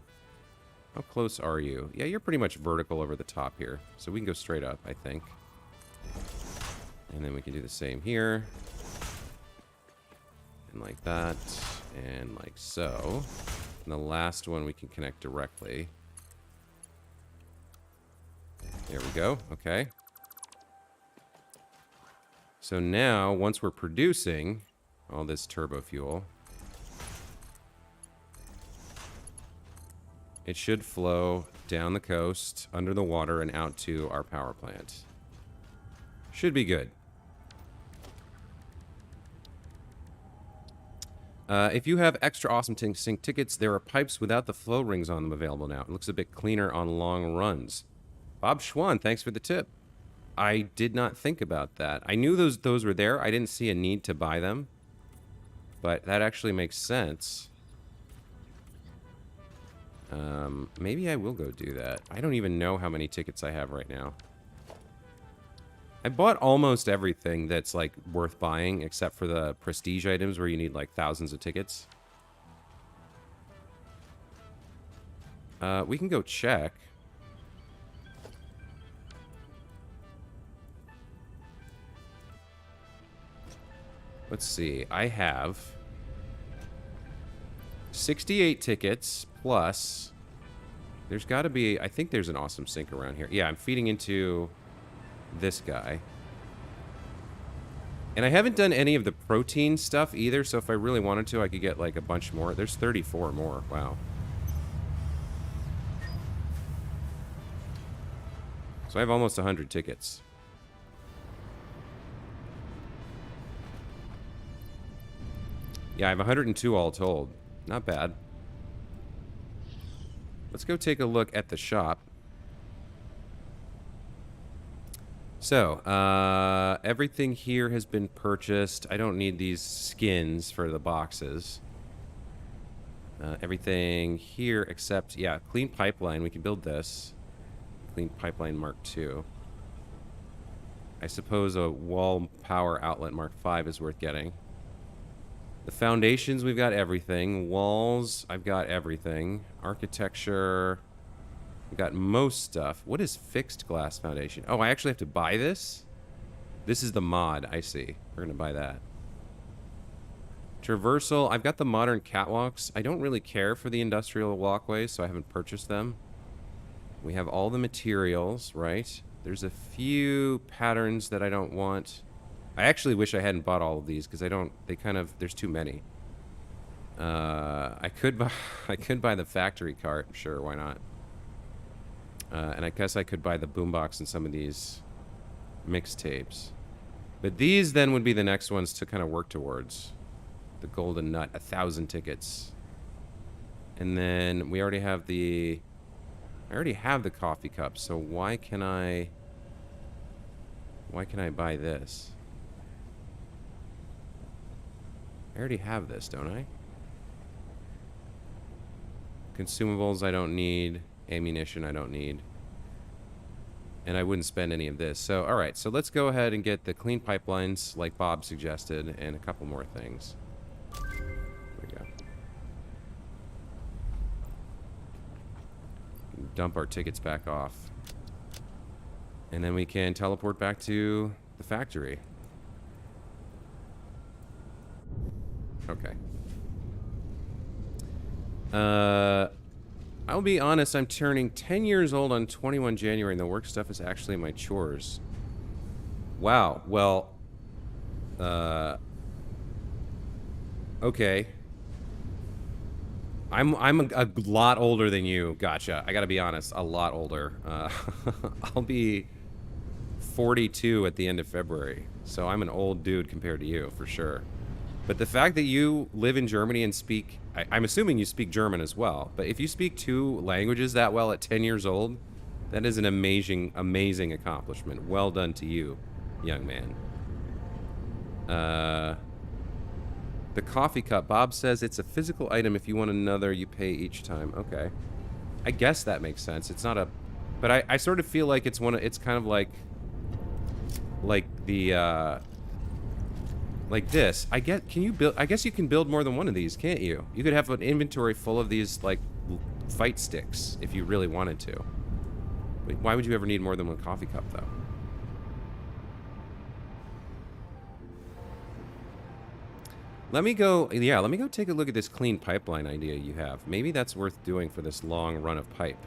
How close are you? Yeah, you're pretty much vertical over the top here. So we can go straight up, I think. And then we can do the same here. And like that. And like so. And the last one we can connect directly. There we go. Okay. So now, once we're producing all this turbo fuel, it should flow down the coast, under the water, and out to our power plant. Should be good. If you have extra awesome sync tickets, there are pipes without the flow rings on them available now. It looks a bit cleaner on long runs. Bob Schwan, thanks for the tip. I did not think about that. I knew those were there. I didn't see a need to buy them. But that actually makes sense. Maybe I will go do that. I don't even know how many tickets I have right now. I bought almost everything that's like worth buying except for the prestige items where you need like thousands of tickets. We can go check. Let's see. I have 68 tickets plus there's got to be, I think there's an awesome sync around here. Yeah, I'm feeding into this guy. And I haven't done any of the protein stuff either, so if I really wanted to, I could get like a bunch more. There's 34 more. Wow. So I have almost 100 tickets. Yeah, I have 102 all told. Not bad. Let's go take a look at the shop. So, everything here has been purchased. I don't need these skins for the boxes. Everything here except, yeah, clean pipeline. We can build this. Clean pipeline Mark II. I suppose a wall power outlet Mark V is worth getting. The foundations, we've got everything. Walls, I've got everything. Architecture, we've got most stuff. What is fixed glass foundation? Oh, I actually have to buy this? This is the mod, I see. We're going to buy that. Traversal, I've got the modern catwalks. I don't really care for the industrial walkways, so I haven't purchased them. We have all the materials, right? There's a few patterns that I don't want. I actually wish I hadn't bought all of these because I don't. They kind of. There's too many. I could buy the factory cart. Sure, why not? And I guess I could buy the boombox and some of these mixtapes. But these then would be the next ones to kind of work towards. The golden nut, 1,000 tickets. And then we already have the. I already have the coffee cup. So why can I? Why can I buy this? I already have this, don't I? Consumables I don't need. Ammunition I don't need. And I wouldn't spend any of this. So, alright. So let's go ahead and get the clean pipelines like Bob suggested and a couple more things. There we go. Dump our tickets back off. And then we can teleport back to the factory. Okay. I'll be honest, I'm turning 10 years old on 21 January, and the work stuff is actually my chores. Wow. Well, okay. I'm a lot older than you. Gotcha. I gotta be honest, a lot older. I'll be 42 at the end of February, so I'm an old dude compared to you, for sure. But the fact that you live in Germany and speak... I'm assuming you speak German as well, but if you speak 2 languages that well at 10 years old, that is an amazing, amazing accomplishment. Well done to you, young man. The coffee cup. Bob says it's a physical item. If you want another, you pay each time. Okay. I guess that makes sense. It's not a... But I sort of feel like it's one of... It's kind of like the... like this. Can you build... I guess you can build more than one of these, can't you? You could have an inventory full of these, like, fight sticks if you really wanted to. Wait, why would you ever need more than one coffee cup, though? Let me go take a look at this clean pipeline idea you have. Maybe that's worth doing for this long run of pipe.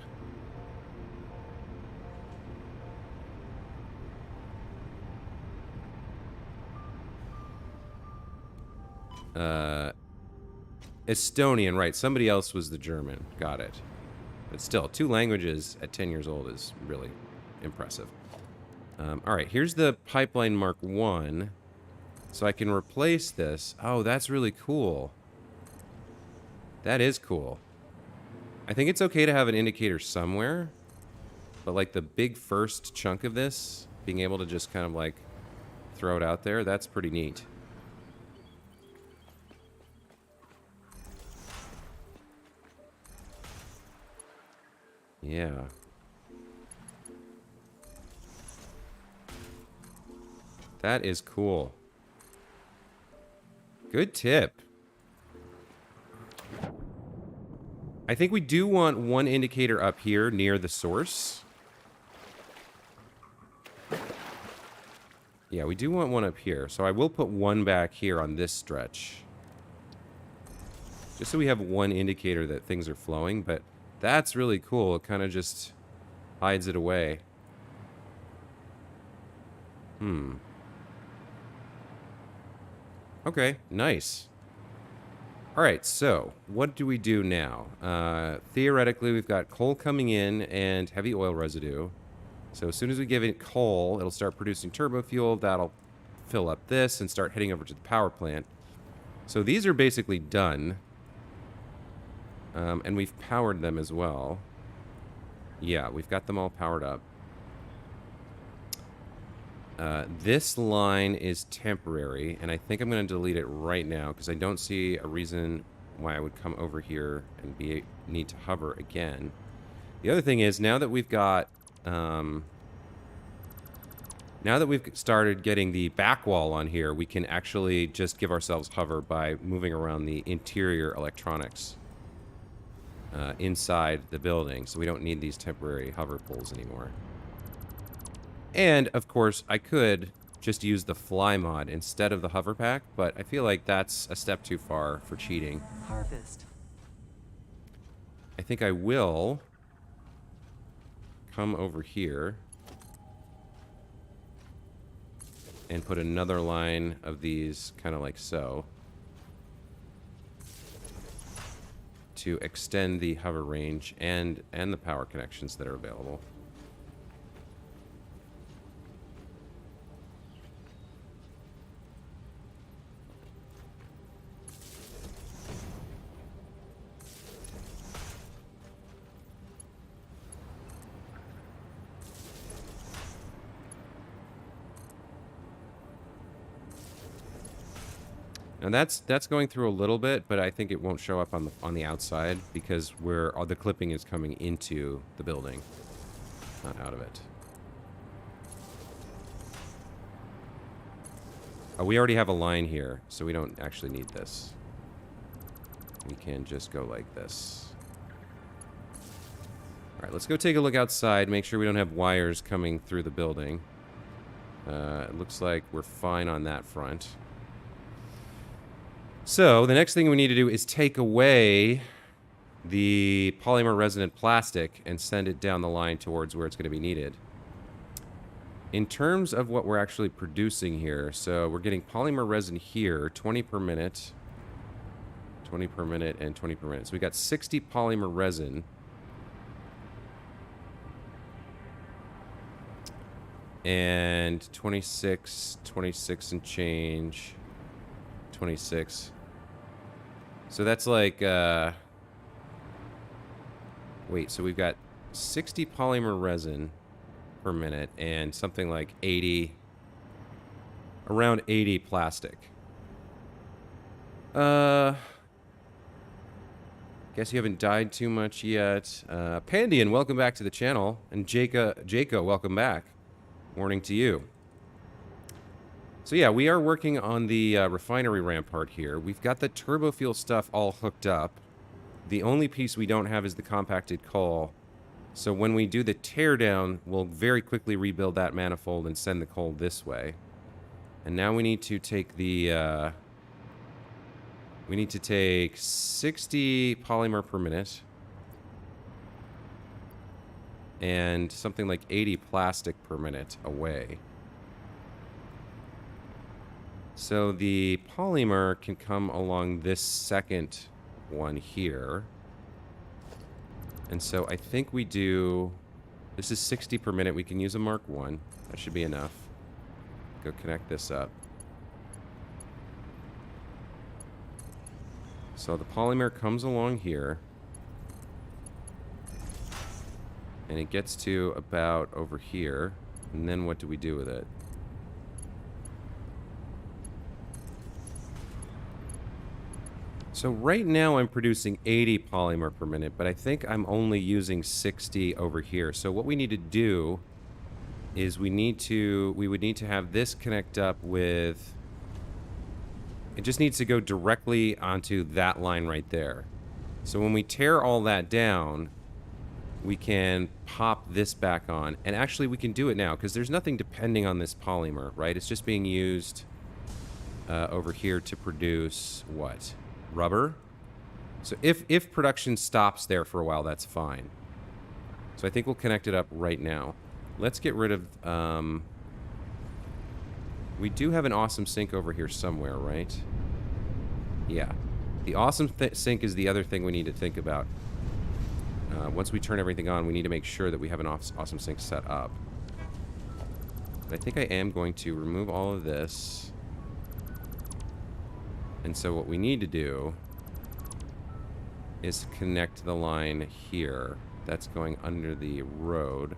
Estonian, right. Somebody else was the German. Got it. But still, 2 languages at 10 years old is really impressive. Alright, here's the pipeline Mark 1. So I can replace this. Oh, that's really cool. That is cool. I think it's okay to have an indicator somewhere. But like the big first chunk of this, being able to just kind of like throw it out there, that's pretty neat. Yeah. That is cool. Good tip. I think we do want one indicator up here near the source. Yeah, we do want one up here. So I will put one back here on this stretch. Just so we have one indicator that things are flowing, but that's really cool. It kind of just hides it away. Okay, nice. Alright, so what do we do now? Theoretically, we've got coal coming in and heavy oil residue. So as soon as we give it coal, it'll start producing turbofuel. That'll fill up this and start heading over to the power plant. So these are basically done. And we've powered them as well. Yeah, we've got them all powered up. This line is temporary, and I think I'm going to delete it right now because I don't see a reason why I would come over here and need to hover again. The other thing is, now that we've got, now that we've started getting the back wall on here, we can actually just give ourselves hover by moving around the interior electronics inside the building, so we don't need these temporary hover poles anymore. And, of course, I could just use the fly mod instead of the hover pack, but I feel like that's a step too far for cheating. Harvest. I think I will come over here and put another line of these kind of like so to extend the hover range and the power connections that are available. And that's going through a little bit, but I think it won't show up on the outside because all the clipping is coming into the building, not out of it. Oh, we already have a line here, so we don't actually need this. We can just go like this. All right, let's go take a look outside, make sure we don't have wires coming through the building. It looks like we're fine on that front. So, the next thing we need to do is take away the polymer resonant plastic and send it down the line towards where it's going to be needed. In terms of what we're actually producing here, so we're getting polymer resin here, 20 per minute, 20 per minute, and 20 per minute. So we got 60 polymer resin. And 26, 26 and change. 26. So that's like, wait, so we've got 60 polymer resin per minute and something like 80, around 80 plastic. Guess you haven't died too much yet. Pandian, welcome back to the channel. And Jaco, welcome back. Morning to you. So yeah, we are working on the refinery rampart here. We've got the turbofuel stuff all hooked up. The only piece we don't have is the compacted coal. So when we do the teardown, we'll very quickly rebuild that manifold and send the coal this way. And now we need to take the... we need to take 60 polymer per minute. And something like 80 plastic per minute away. So the polymer can come along this second one here. And so I think we do... This is 60 per minute. We can use a Mark 1. That should be enough. Go connect this up. So the polymer comes along here. And it gets to about over here. And then what do we do with it? So right now I'm producing 80 polymer per minute, but I think I'm only using 60 over here. So what we need to do is we would need to have this connect up with... It just needs to go directly onto that line right there. So when we tear all that down, we can pop this back on. And actually we can do it now because there's nothing depending on this polymer, right? It's just being used over here to produce what? Rubber. So if production stops there for a while, that's fine. So I think we'll connect it up right now. Let's get rid of... we do have an awesome sink over here somewhere, right? Yeah. The awesome sink is the other thing we need to think about. Once we turn everything on, we need to make sure that we have an awesome sink set up. But I think I am going to remove all of this. And so what we need to do is connect the line here. That's going under the road.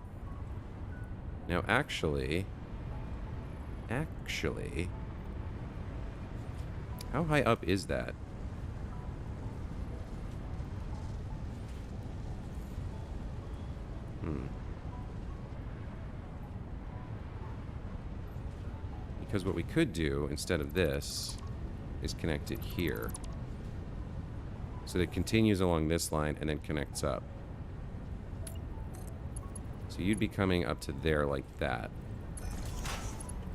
Now, actually, how high up is that? Because what we could do instead of this is connect it here. So that it continues along this line and then connects up. So you'd be coming up to there like that.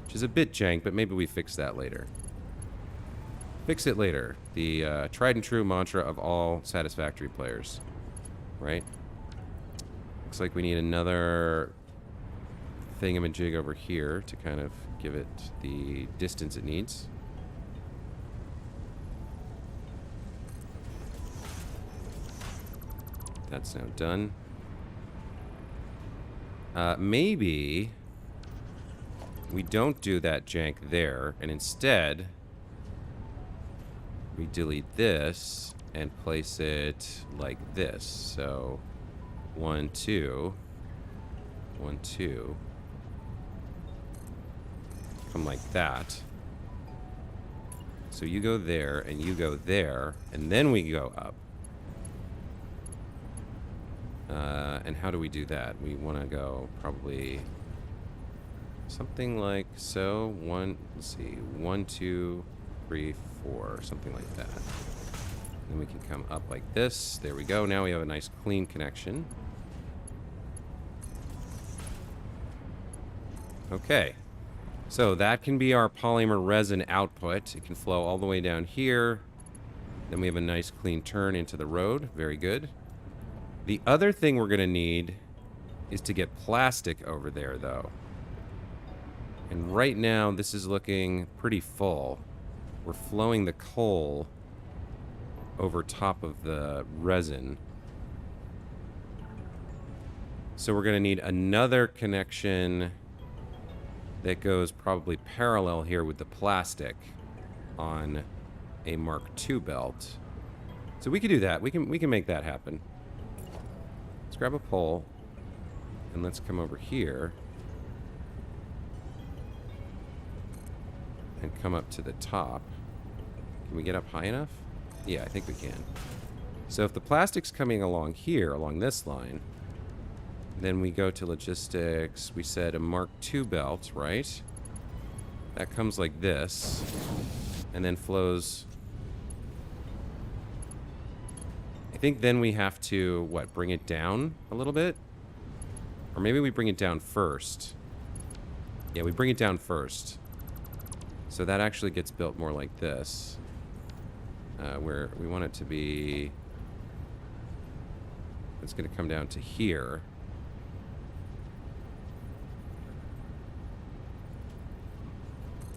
Which is a bit jank, but maybe we fix that later. Fix it later. The tried and true mantra of all Satisfactory players. Right? Looks like we need another thingamajig over here to kind of give it the distance it needs. That's now done. Maybe we don't do that jank there, and instead we delete this and place it like this. So 1, 2, 1, 2. Come like that. So you go there and you go there, and then we go up. And how do we do that? We want to go probably something like so. Let's see, 1, 2, 3, 4, something like that. Then we can come up like this. There we go. Now we have a nice clean connection. Okay. So that can be our polymer resin output. It can flow all the way down here. Then we have a nice clean turn into the road. Very good. The other thing we're going to need is to get plastic over there, though. And right now, this is looking pretty full. We're flowing the coal over top of the resin. So we're going to need another connection that goes probably parallel here with the plastic on a Mark II belt. So we could do that. We can make that happen. Let's grab a pole and let's come over here and come up to the top. Can we get up high enough? Yeah, I think we can. So if the plastic's coming along here, along this line, then we go to logistics. We said a Mark II belt, right? That comes like this and then flows. I think then we have to, what, bring it down a little bit? Or maybe we bring it down first. Yeah, we bring it down first. So that actually gets built more like this. Where we want it to be... It's going to come down to here.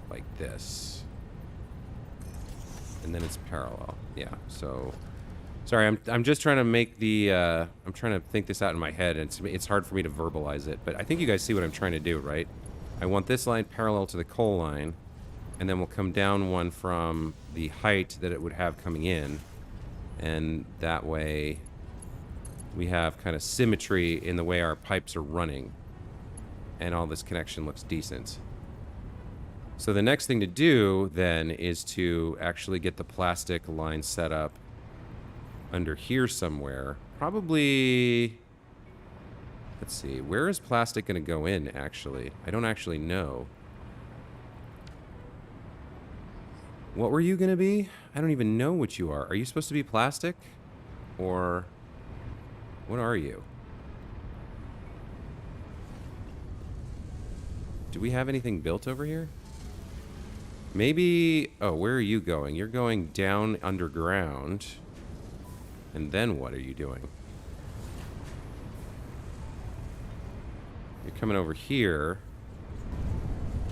Like this. And then it's parallel. Yeah, so... Sorry, I'm just trying to make the... I'm trying to think this out in my head, and it's hard for me to verbalize it. But I think you guys see what I'm trying to do, right? I want this line parallel to the coal line, and then we'll come down one from the height that it would have coming in. And that way, we have kind of symmetry in the way our pipes are running. And all this connection looks decent. So the next thing to do, then, is to actually get the plastic line set up under here somewhere. Probably... Let's see. Where is plastic going to go in, actually? I don't actually know. What were you going to be? I don't even know what you are. Are you supposed to be plastic? Or... What are you? Do we have anything built over here? Maybe... Oh, where are you going? You're going down underground. And then what are you doing? You're coming over here.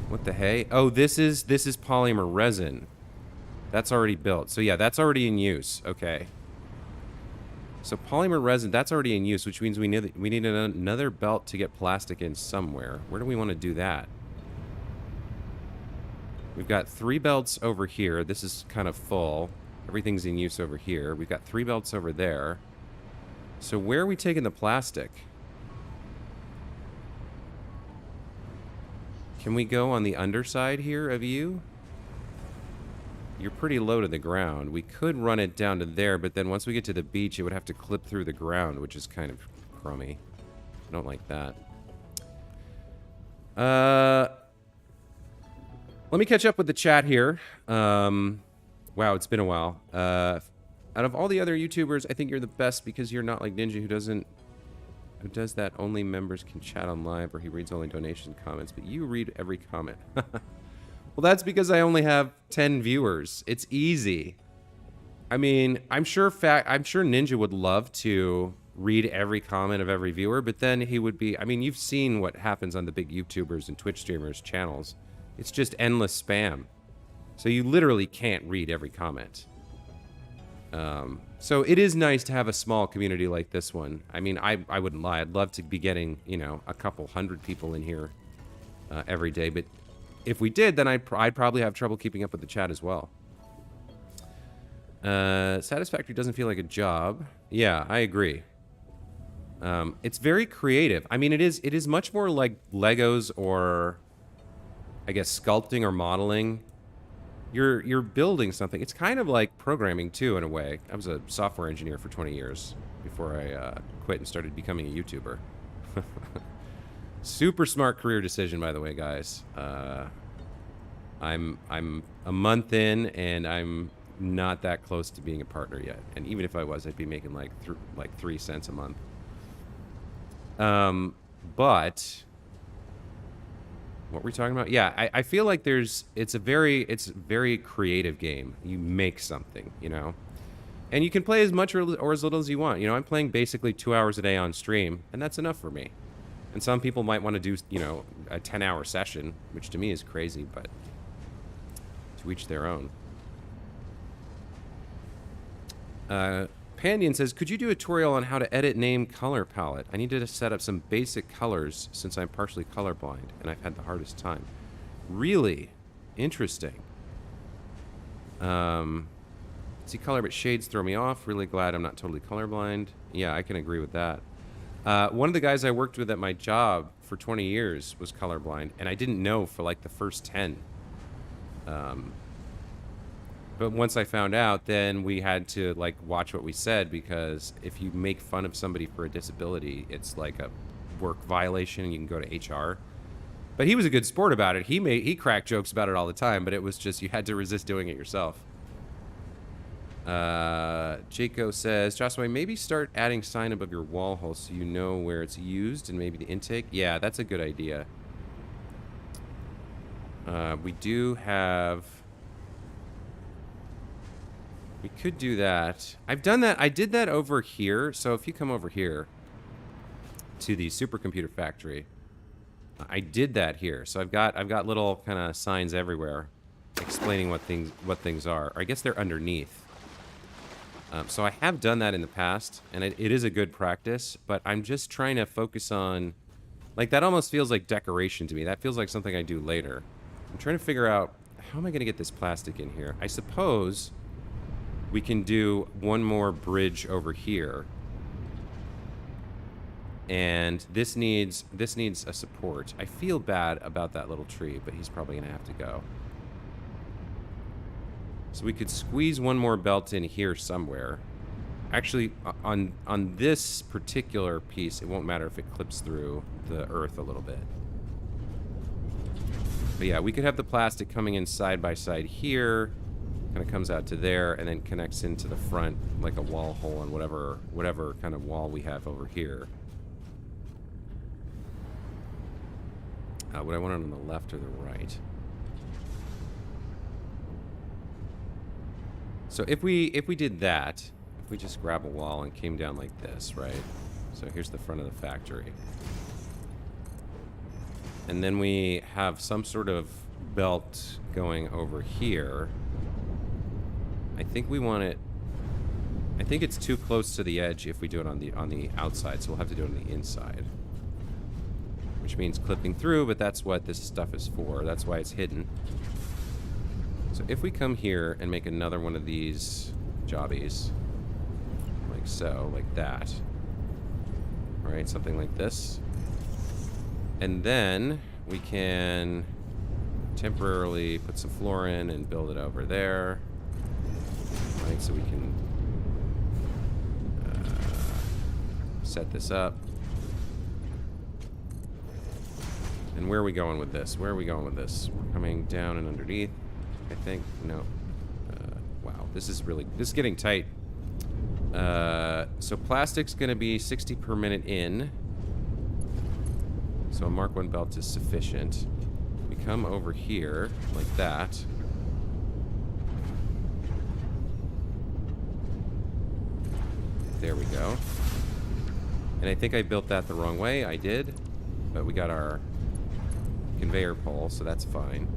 What the hey? Oh, this is polymer resin. That's already built. So yeah, that's already in use. Okay. So polymer resin, that's already in use, which means we need another belt to get plastic in somewhere. Where do we want to do that? We've got 3 belts over here. This is kind of full. Everything's in use over here. We've got 3 belts over there. So where are we taking the plastic? Can we go on the underside here of you? You're pretty low to the ground. We could run it down to there, but then once we get to the beach, it would have to clip through the ground, which is kind of crummy. I don't like that. Let me catch up with the chat here. Wow, it's been a while. Out of all the other YouTubers, I think you're the best because you're not like Ninja, who does that. Only members can chat on live, or he reads only donation comments, but you read every comment. Well, that's because I only have 10 viewers. It's easy. I mean, I'm sure Ninja would love to read every comment of every viewer, but then he would be... I mean, you've seen what happens on the big YouTubers and Twitch streamers' channels. It's just endless spam. So you literally can't read every comment. So it is nice to have a small community like this one. I mean, I wouldn't lie. I'd love to be getting, you know, a couple hundred people in here every day. But if we did, then I'd probably have trouble keeping up with the chat as well. Satisfactory doesn't feel like a job. Yeah, I agree. It's very creative. I mean, it is much more like Legos or, I guess, sculpting or modeling. You're building something. It's kind of like programming too, in a way. I was a software engineer for 20 years before I quit and started becoming a YouTuber. Super smart career decision, by the way, guys. I'm a month in, and I'm not that close to being a partner yet. And even if I was, I'd be making like 3 cents a month. But what were we talking about? Yeah, I feel like it's a very creative game. You make something, you know, and you can play as much or as little as you want. You know, I'm playing basically 2 hours a day on stream, and that's enough for me. And some people might want to do, you know, a 10-hour session, which to me is crazy, but to each their own. Pandian says, could you do a tutorial on how to edit name color palette? I need to set up some basic colors since I'm partially colorblind, and I've had the hardest time. Really? Interesting. See color, but shades throw me off. Really glad I'm not totally colorblind. Yeah, I can agree with that. One of the guys I worked with at my job for 20 years was colorblind, and I didn't know for like the first 10. But once I found out, then we had to like watch what we said, because if you make fun of somebody for a disability, it's like a work violation and you can go to HR. But he was a good sport about it. He cracked jokes about it all the time, but it was just you had to resist doing it yourself. Jaco says, Joshua, maybe start adding sign above your wall hole so you know where it's used and maybe the intake. Yeah, that's a good idea. We do have... We could do that. I've done that. I did that over here. So if you come over here to the supercomputer factory, I did that here. So I've got little kind of signs everywhere explaining what things are. Or I guess they're underneath. So I have done that in the past, and it is a good practice, but I'm just trying to focus on... Like, that almost feels like decoration to me. That feels like something I do later. I'm trying to figure out, how am I going to get this plastic in here? I suppose we can do one more bridge over here. And this needs a support. I feel bad about that little tree, but he's probably going to have to go. So we could squeeze one more belt in here somewhere. Actually, on this particular piece, it won't matter if it clips through the earth a little bit. But yeah, we could have the plastic coming in side by side here. Kind of comes out to there and then connects into the front like a wall hole on whatever kind of wall we have over here. Would I want it on the left or the right? So if we did that, if we just grab a wall and came down like this, right? So here's the front of the factory. And then we have some sort of belt going over here. I think we want it... I think it's too close to the edge if we do it on the outside, so we'll have to do it on the inside. Which means clipping through, but that's what this stuff is for. That's why it's hidden. So if we come here and make another one of these jobbies, like so, like that, right, something like this, and then we can temporarily put some floor in and build it over there, right, so we can set this up. And where are we going with this? Where are we going with this? We're coming down and underneath, I think. No. Wow, this is getting tight. So plastic's going to be 60 per minute in. So a Mark 1 belt is sufficient. We come over here like that. There we go. And I think I built that the wrong way. I did. But we got our conveyor pole, so that's fine.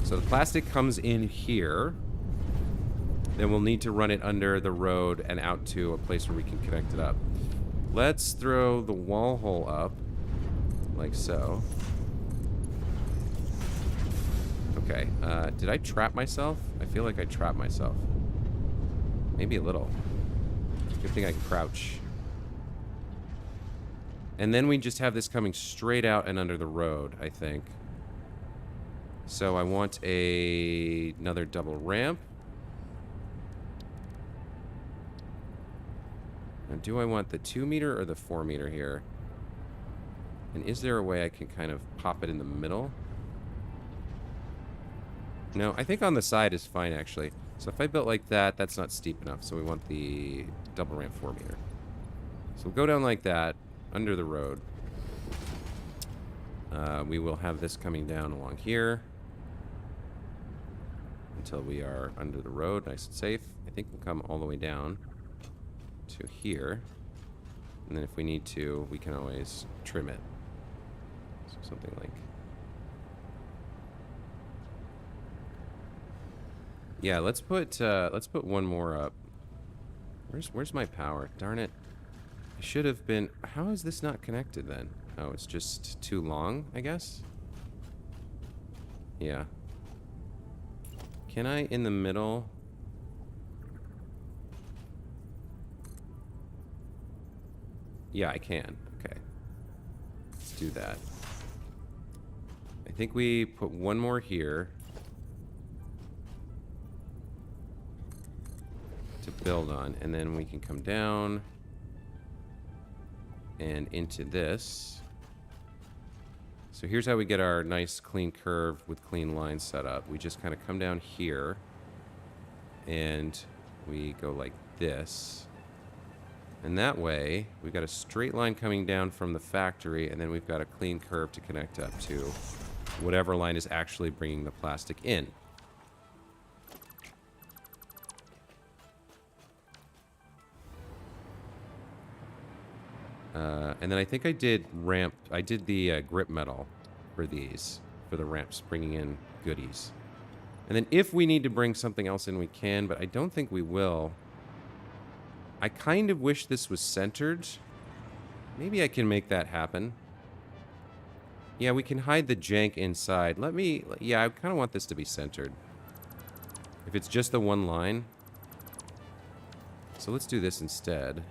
So the plastic comes in here. Then we'll need to run it under the road and out to a place where we can connect it up. Let's throw the wall hole up, like so. Okay, did I trap myself? I feel like I trapped myself. Maybe a little. Good thing I can crouch. And then we just have this coming straight out and under the road, I think. So I want another double ramp. Now, do I want the 2 meter or the 4 meter here? And is there a way I can kind of pop it in the middle? No, I think on the side is fine, actually. So if I built like that, that's not steep enough. So we want the double ramp 4 meter. So we'll go down like that, under the road. We will have this coming down along here until we are under the road, nice and safe. I think we'll come all the way down to here. And then if we need to, we can always trim it. So something like... Yeah, let's put one more up. Where's my power? Darn it. I should have been... How is this not connected then? Oh, it's just too long, I guess? Yeah. Can I, in the middle? Yeah, I can. Okay. Let's do that. I think we put one more here to build on, and then we can come down and into this. So here's how we get our nice clean curve with clean lines set up. We just kind of come down here and we go like this. And that way, we've got a straight line coming down from the factory, and then we've got a clean curve to connect up to whatever line is actually bringing the plastic in. And then I think I did the grip metal for these, for the ramps, bringing in goodies. And then if we need to bring something else in, we can, but I don't think we will. I kind of wish this was centered. Maybe I can make that happen. Yeah, we can hide the jank inside. Yeah, I kind of want this to be centered. If it's just the one line. So let's do this instead.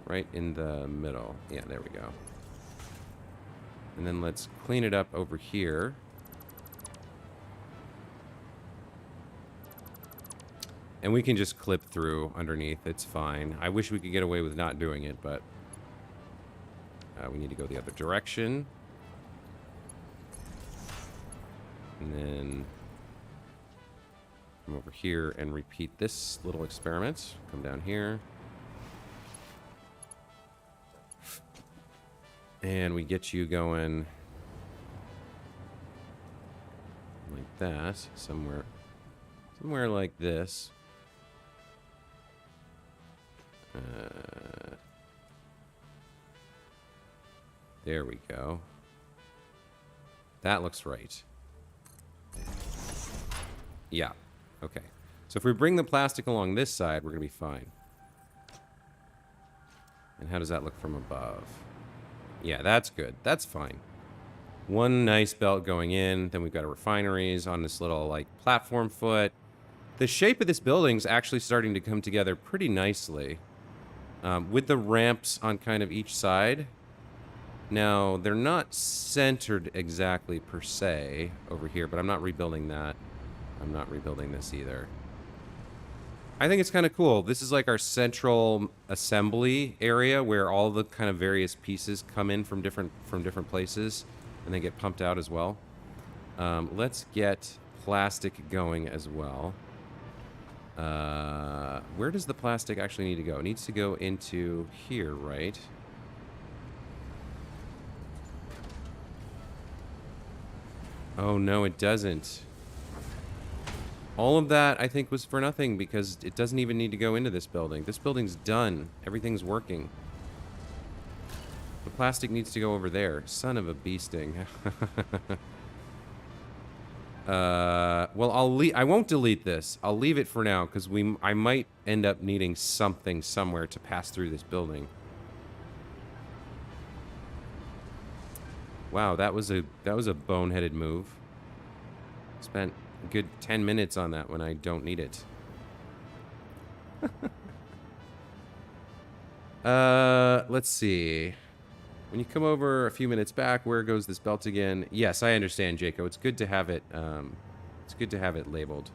Right in the middle. Yeah, there we go. And then let's clean it up over here. And we can just clip through underneath. It's fine. I wish we could get away with not doing it, but we need to go the other direction. And then come over here and repeat this little experiment. Come down here. And we get you going like that, somewhere like this. There we go. That looks right. Yeah. Okay. So if we bring the plastic along this side, we're going to be fine. And how does that look from above? Yeah, that's good. That's fine. One nice belt going in. Then we've got our refineries on this little, like, platform foot. The shape of this building's actually starting to come together pretty nicely. With the ramps on kind of each side. Now, they're not centered exactly per se over here, but I'm not rebuilding that. I'm not rebuilding this either. I think it's kind of cool. This is like our central assembly area where all the kind of various pieces come in from different places and then get pumped out as well. Let's get plastic going as well. Where does the plastic actually need to go? It needs to go into here, right? Oh, no, it doesn't. All of that, I think, was for nothing because it doesn't even need to go into this building. This building's done. Everything's working. The plastic needs to go over there. Son of a bee sting. Well, I won't delete this. I'll leave it for now because I might end up needing something somewhere to pass through this building. Wow, that was a boneheaded move. Spent a good 10 minutes on that when I don't need it. Let's see. When you come over a few minutes back, where goes this belt again? Yes, I understand, Jaco. It's good to have it. It's good to have it labeled.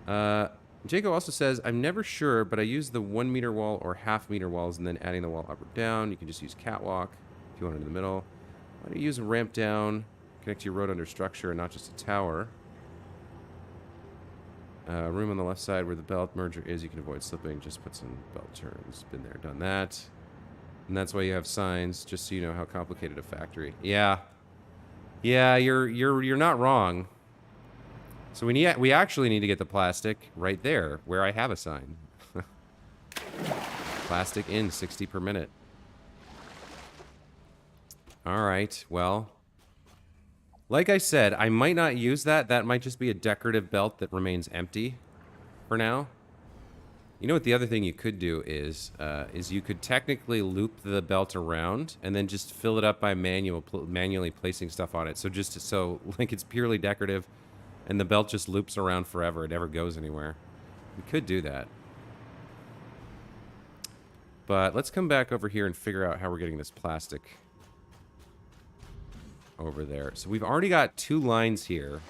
Jaco also says, I'm never sure, but I use the 1 meter wall or half-meter walls and then adding the wall up or down. You can just use catwalk if you want it in the middle. Why do you use a ramp down, connect to your road under structure and not just a tower? Room on the left side where the belt merger is, you can avoid slipping. Just put some belt turns. Been there, done that. And that's why you have signs, just so you know how complicated a factory. Yeah. Yeah, you're not wrong. So we actually need to get the plastic right there, where I have a sign. Plastic in, 60 per minute. Alright, well. Like I said, I might not use that. That might just be a decorative belt that remains empty for now. You know what the other thing you could do is you could technically loop the belt around and then just fill it up by manually placing stuff on it. So just so like it's purely decorative, and the belt just loops around forever. It never goes anywhere. We could do that. But let's come back over here and figure out how we're getting this plastic over there. So we've already got 2 lines here.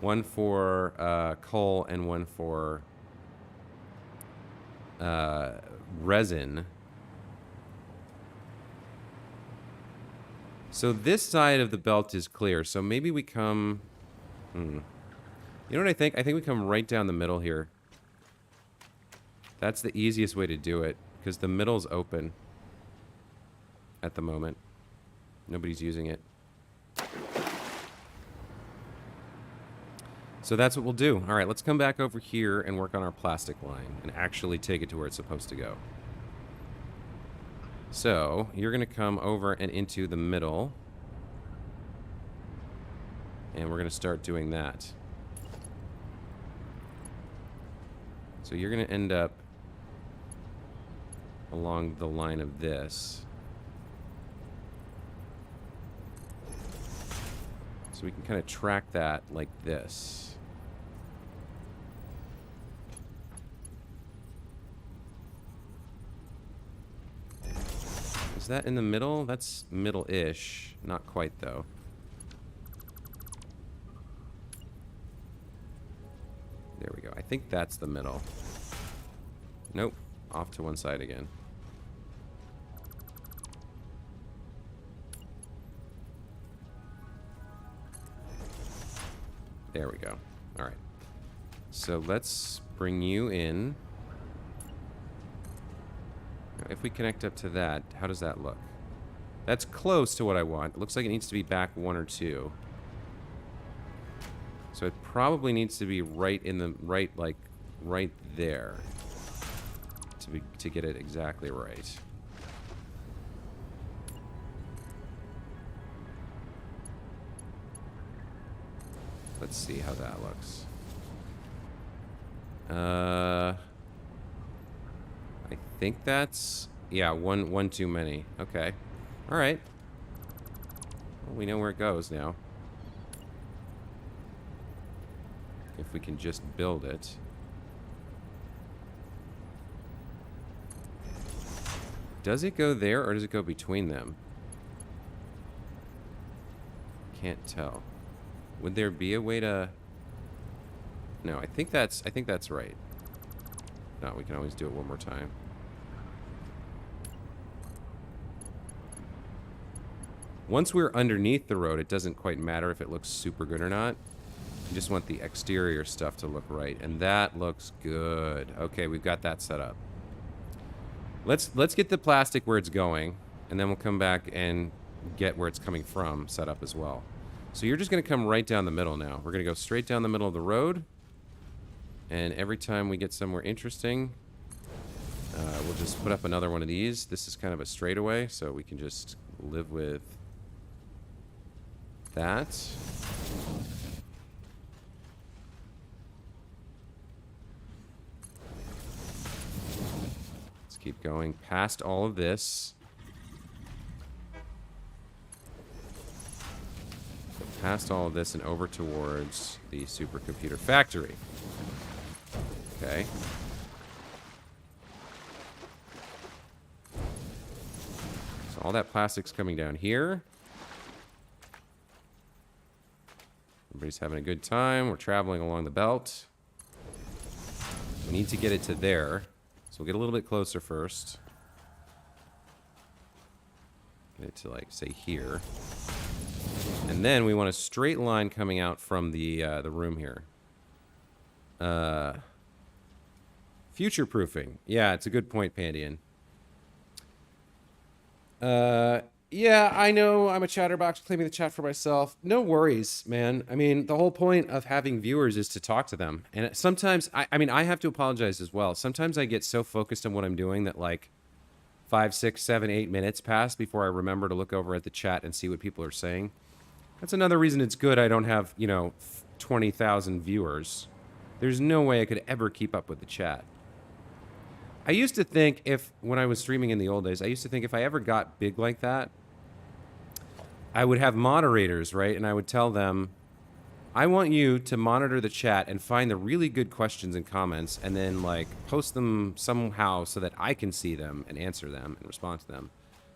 One for coal and one for resin. So this side of the belt is clear. So maybe we come... You know what I think? I think we come right down the middle here. That's the easiest way to do it, because the middle's open at the moment. Nobody's using it. So that's what we'll do. All right, let's come back over here and work on our plastic line and actually take it to where it's supposed to go. So you're going to come over and into the middle. And we're going to start doing that. So you're going to end up along the line of this. So we can kind of track that like this. Is that in the middle? That's middle-ish. Not quite, though. There we go. I think that's the middle. Nope. Off to one side again. There we go. All right. So let's bring you in. Now, if we connect up to that, how does that look? That's close to what I want. It looks like it needs to be back 1 or 2. So it probably needs to be right in the right there to get it exactly right. Let's see how that looks. I think that's... Yeah, one too many. Okay. All right. Well, we know where it goes now. If we can just build it. Does it go there, or does it go between them? Can't tell. Would there be a way to... No, I think that's right. No, we can always do it one more time. Once we're underneath the road, it doesn't quite matter if it looks super good or not. You just want the exterior stuff to look right, and that looks good. Okay, we've got that set up. Let's get the plastic where it's going, and then we'll come back and get where it's coming from set up as well. So you're just going to come right down the middle now. We're going to go straight down the middle of the road, and every time we get somewhere interesting, we'll just put up another one of these. This is kind of a straightaway, so we can just live with that. Keep going past all of this. Go past all of this and over towards the supercomputer factory. Okay. So all that plastic's coming down here. Everybody's having a good time. We're traveling along the belt. We need to get it to there. We'll get a little bit closer first. Get it to, like, say here. And then we want a straight line coming out from the room here. Future-proofing. Yeah, it's a good point, Pandian. Yeah, I know I'm a chatterbox claiming the chat for myself. No worries, man. I mean, the whole point of having viewers is to talk to them. And sometimes, I mean, I have to apologize as well. Sometimes I get so focused on what I'm doing that like 5, 6, 7, 8 minutes pass before I remember to look over at the chat and see what people are saying. That's another reason it's good I don't have, you know, 20,000 viewers. There's no way I could ever keep up with the chat. I used to think when I was streaming in the old days, I used to think if I ever got big like that, I would have moderators, right? And I would tell them, I want you to monitor the chat and find the really good questions and comments and then, like, post them somehow so that I can see them and answer them and respond to them.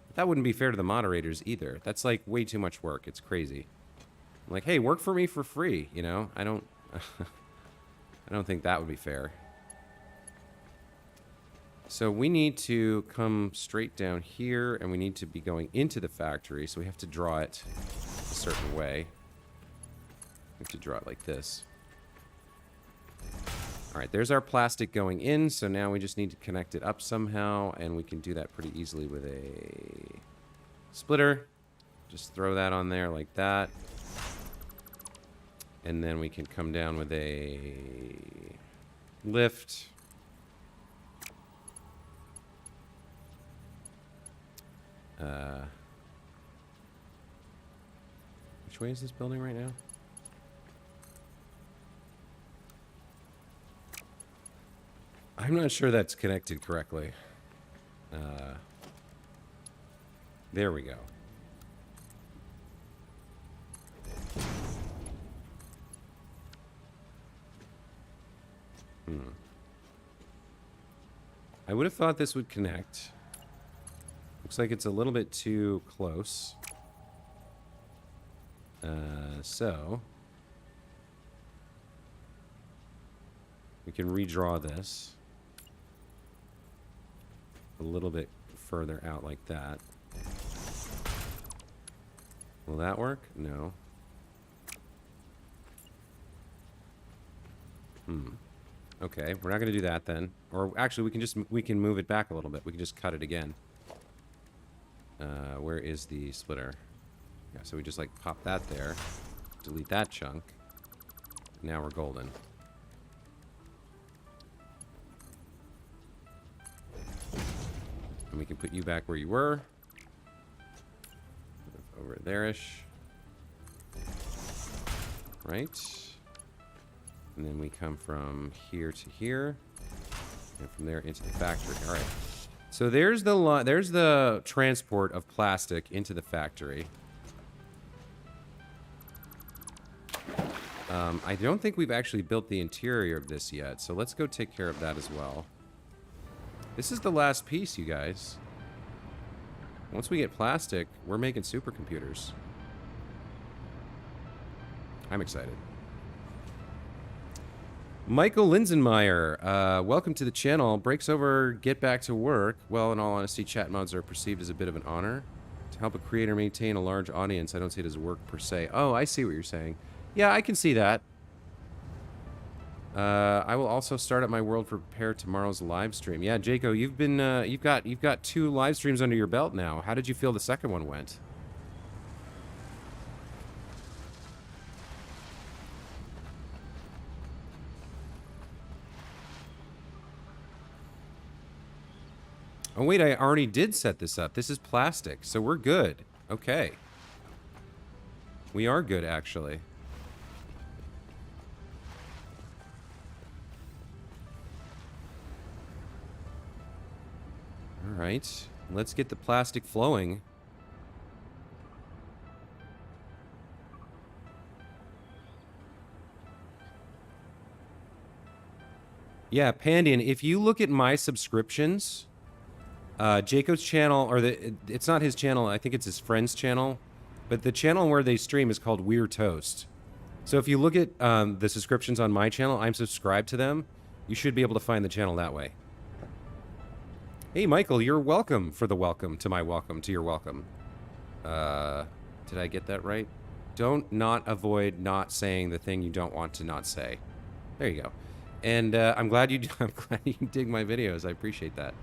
But that wouldn't be fair to the moderators either. That's, like, way too much work. It's crazy. I'm like, hey, work for me for free, you know? I don't think that would be fair. So we need to come straight down here, and we need to be going into the factory, so we have to draw it a certain way. We have to draw it like this. Alright, there's our plastic going in, so now we just need to connect it up somehow, and we can do that pretty easily with a splitter. Just throw that on there like that. And then we can come down with a lift. Which way is this building right now? I'm not sure that's connected correctly. There we go. I would have thought this would connect. Looks like it's a little bit too close. So we can redraw this a little bit further out like that. Will that work? No. Okay, we're not going to do that then. Or actually, we can move it back a little bit. We can just cut it again. Where is the splitter? Yeah, so we just like pop that there, delete that chunk. Now we're golden. And we can put you back where you were. Over there-ish. Right. And then we come from here to here. And from there into the factory. All right. So there's the transport of plastic into the factory. I don't think we've actually built the interior of this yet, so let's go take care of that as well. This is the last piece, you guys. Once we get plastic, we're making supercomputers. I'm excited. Michael Linsenmeyer, welcome to the channel. Breaks over, get back to work. Well, in all honesty, chat mods are perceived as a bit of an honor. To help a creator maintain a large audience, I don't see it as work per se. Oh, I see what you're saying. Yeah, I can see that. I will also start up my world for prepare tomorrow's live stream. Yeah, Jaco, you've been you've got 2 live streams under your belt now. How did you feel the second one went? Oh wait, I already did set this up. This is plastic, so we're good. Okay. We are good, actually. Alright, let's get the plastic flowing. Yeah, Pandian, if you look at my subscriptions, Jacob's channel, or it's not his channel, I think it's his friend's channel, but the channel where they stream is called Weird Toast. So if you look at the subscriptions on my channel, I'm subscribed to them. You should be able to find the channel that way. Hey, Michael, you're welcome for the welcome to my welcome to your welcome. Did I get that right? Don't not avoid not saying the thing you don't want to not say. There you go. And I'm glad you dig my videos. I appreciate that.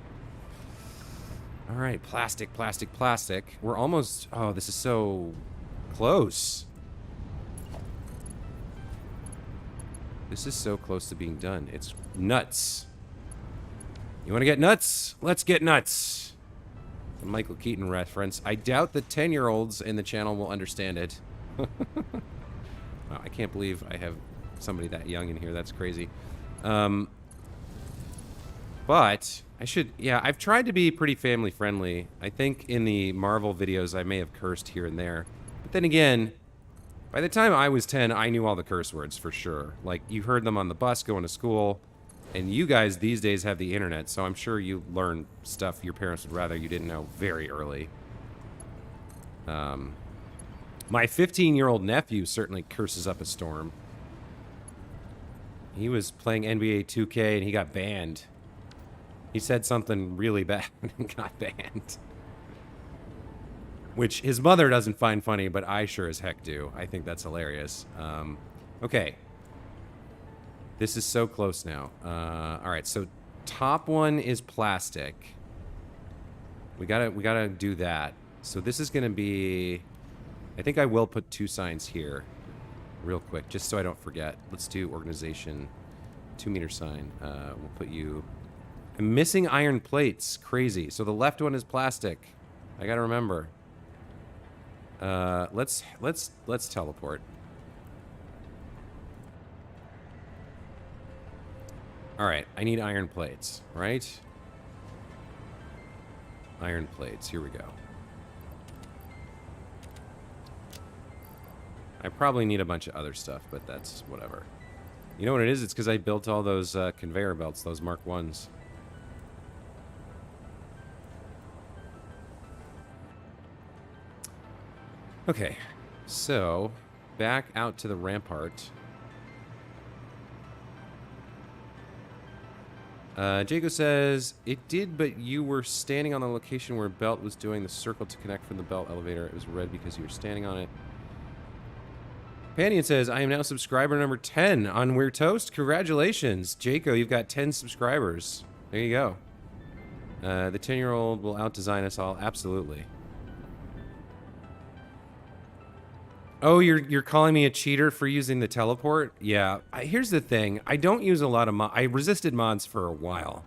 All right, plastic, plastic, plastic. We're almost... Oh, this is so close. This is so close to being done. It's nuts. You want to get nuts? Let's get nuts. The Michael Keaton reference. I doubt the 10-year-olds in the channel will understand it. Wow, I can't believe I have somebody that young in here. That's crazy. But I should, yeah, I've tried to be pretty family friendly. I think in the Marvel videos I may have cursed here and there. But then again, by the time I was 10, I knew all the curse words for sure. Like, you heard them on the bus going to school. And you guys these days have the internet, so I'm sure you learn stuff your parents would rather you didn't know very early. My 15-year-old nephew certainly curses up a storm. He was playing NBA 2K and he got banned. He said something really bad and got banned. Which his mother doesn't find funny, but I sure as heck do. I think that's hilarious. Okay. This is so close now. All right, so top one is plastic. We gotta do that. So this is gonna be, I think I will put 2 signs here real quick, just so I don't forget. Let's do organization, 2-meter sign. We'll put you, I'm missing iron plates, crazy. So the left one is plastic. I gotta remember. Let's teleport. All right, I need iron plates, right? Iron plates, here we go. I probably need a bunch of other stuff, but that's whatever. You know what it is? It's because I built all those conveyor belts, those Mark 1s. Okay, so back out to the Rampart. Jago says, it did, but you were standing on the location where belt was doing the circle to connect from the belt elevator. It was red because you were standing on it. Panion says, I am now subscriber number 10 on Weird Toast. Congratulations. Jaco, you've got 10 subscribers. There you go. The 10-year-old will outdesign us all. Absolutely. Oh, you're calling me a cheater for using the teleport? Yeah. Here's the thing. I don't use a lot of mods. I resisted mods for a while.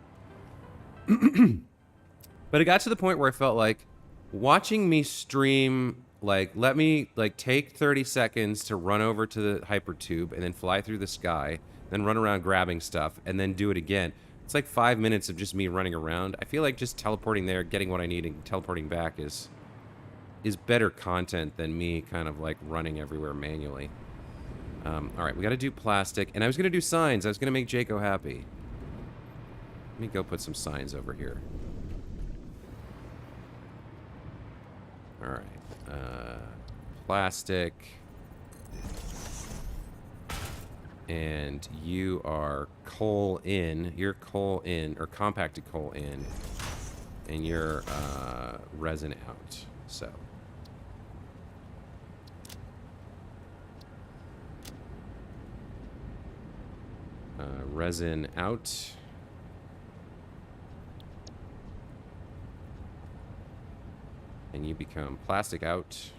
But it got to the point where I felt like watching me stream, like, let me, like, take 30 seconds to run over to the hypertube and then fly through the sky, then run around grabbing stuff, and then do it again. It's like 5 minutes of just me running around. I feel like just teleporting there, getting what I need, and teleporting back is better content than me kind of like running everywhere manually. All right, we got to do plastic, and I was going to do signs. I was going to make Jaco happy. Let me go put some signs over here. All right, plastic, and you are coal in. You're coal in, or compacted coal in, and you're resin out. So. Resin out. And you become plastic out.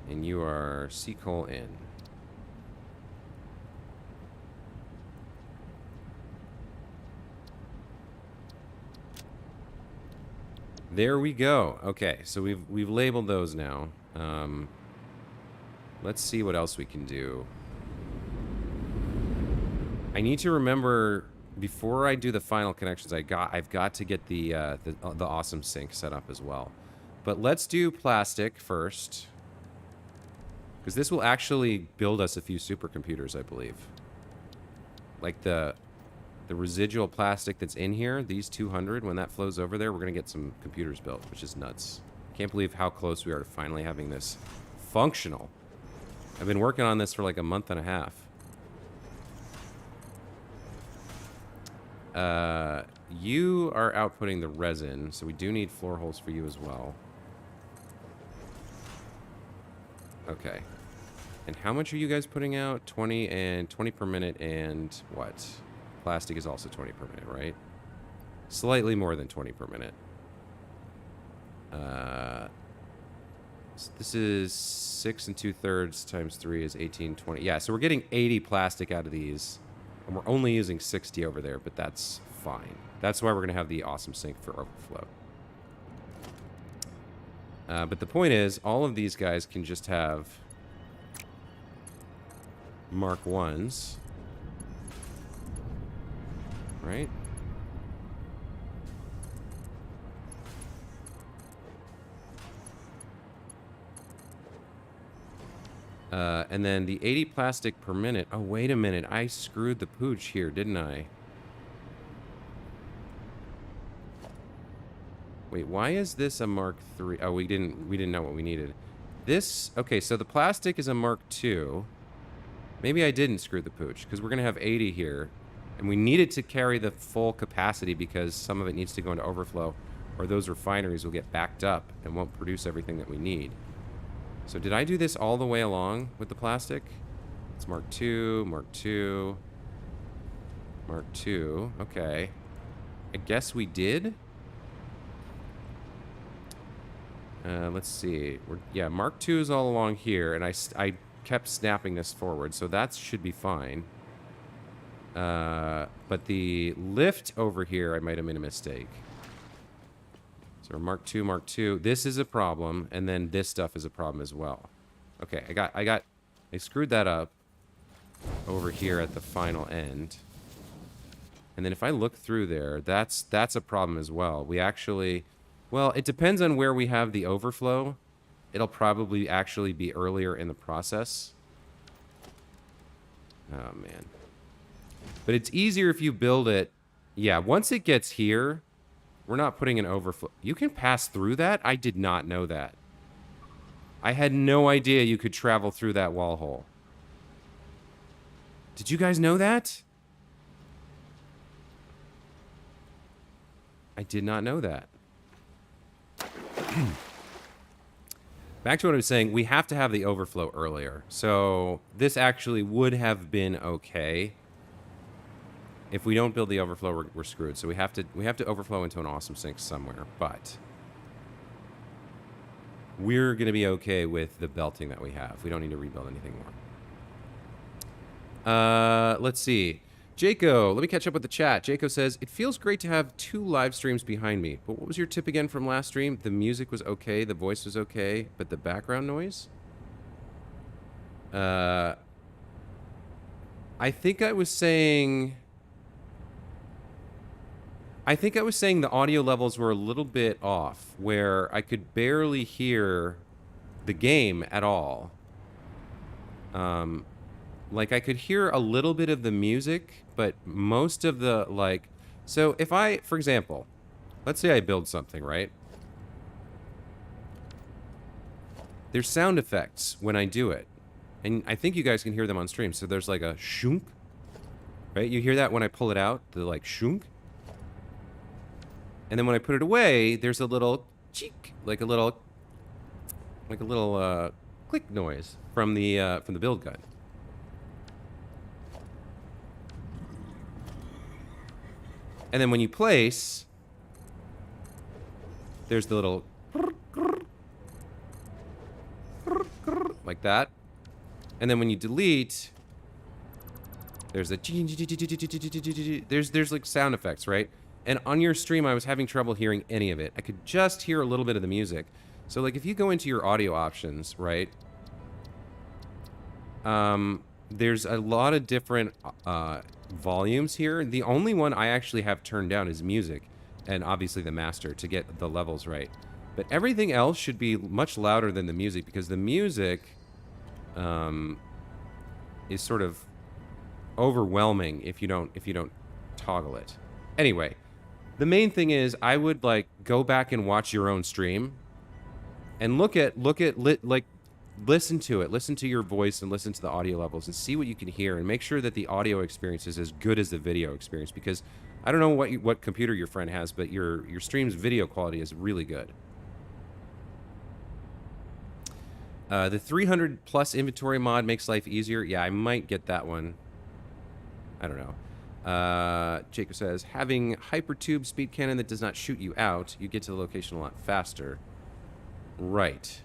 And you are sea coal in. There we go. Okay, so we've labeled those now. Let's see what else we can do. I need to remember before I do the final connections. I've got to get the awesome sink set up as well. But let's do plastic first, because this will actually build us a few supercomputers, I believe. Like the residual plastic that's in here, these 200, when that flows over there, we're gonna get some computers built, which is nuts. Can't believe how close we are to finally having this functional. I've been working on this for like a month and a half. You are outputting the resin, so we do need floor holes for you as well. Okay. And how much are you guys putting out? 20 and 20 per minute, and what? Plastic is also 20 per minute, right? Slightly more than 20 per minute. So this is 6 2/3 times 3 is 18, 20. Yeah, so we're getting 80 plastic out of these. And we're only using 60 over there, but that's fine. That's why we're going to have the awesome sink for overflow. But the point is, all of these guys can just have Mark 1s. Right? And then the 80 plastic per minute. Oh, wait a minute. I screwed the pooch here, didn't I? Wait, why is this a Mark 3? Oh, we didn't know what we needed. This, okay, so the plastic is a Mark 2. Maybe I didn't screw the pooch, because we're going to have 80 here. And we need it to carry the full capacity because some of it needs to go into overflow, or those refineries will get backed up and won't produce everything that we need. So did I do this all the way along with the plastic? It's Mark 2, Mark 2, Mark 2. Okay. I guess we did. Let's see. Yeah, Mark 2 is all along here, and I kept snapping this forward, so that should be fine. But the lift over here, I might have made a mistake. So Mark 2, Mark 2. This is a problem, and then this stuff is a problem as well. Okay, I screwed that up over here at the final end. And then if I look through there, that's a problem as well. We actually, well, it depends on where we have the overflow. It'll probably actually be earlier in the process. Oh, man. But it's easier if you build it. Yeah, once it gets here, we're not putting an overflow. You can pass through that? I did not know that. I had no idea you could travel through that wall hole. Did you guys know that? I did not know that. Back to what I was saying, we have to have the overflow earlier. So this actually would have been okay. If we don't build the overflow, we're screwed. So we have to overflow into an awesome sink somewhere. But we're going to be okay with the belting that we have. We don't need to rebuild anything more. Let's see. Jaco, let me catch up with the chat. Jaco says, it feels great to have 2 live streams behind me. But what was your tip again from last stream? The music was okay, the voice was okay, but the background noise? I think I was saying the audio levels were a little bit off, where I could barely hear the game at all. Like, I could hear a little bit of the music, but most of the, like... So, if I, for example, let's say I build something, right? There's sound effects when I do it. And I think you guys can hear them on stream. So there's like a shunk, right? You hear that when I pull it out, the like shunk. And then when I put it away, there's a little cheek, like a little click noise from the build gun. And then when you place, there's the little like that. And then when you delete, there's a there's like sound effects, right? And on your stream, I was having trouble hearing any of it. I could just hear a little bit of the music. So like if you go into your audio options, right? There's a lot of different volumes here. The only one I actually have turned down is music, and obviously the master to get the levels right. But everything else should be much louder than the music, because the music is sort of overwhelming if you don't toggle it. Anyway, the main thing is I would like go back and watch your own stream and listen to it, listen to your voice and listen to the audio levels and see what you can hear, and make sure that the audio experience is as good as the video experience, because I don't know what computer your friend has, but your stream's video quality is really good. The 300 plus inventory mod makes life easier. Yeah, I might get that one. I don't know. Jacob says, having hypertube speed cannon that does not shoot you out, you get to the location a lot faster. Right.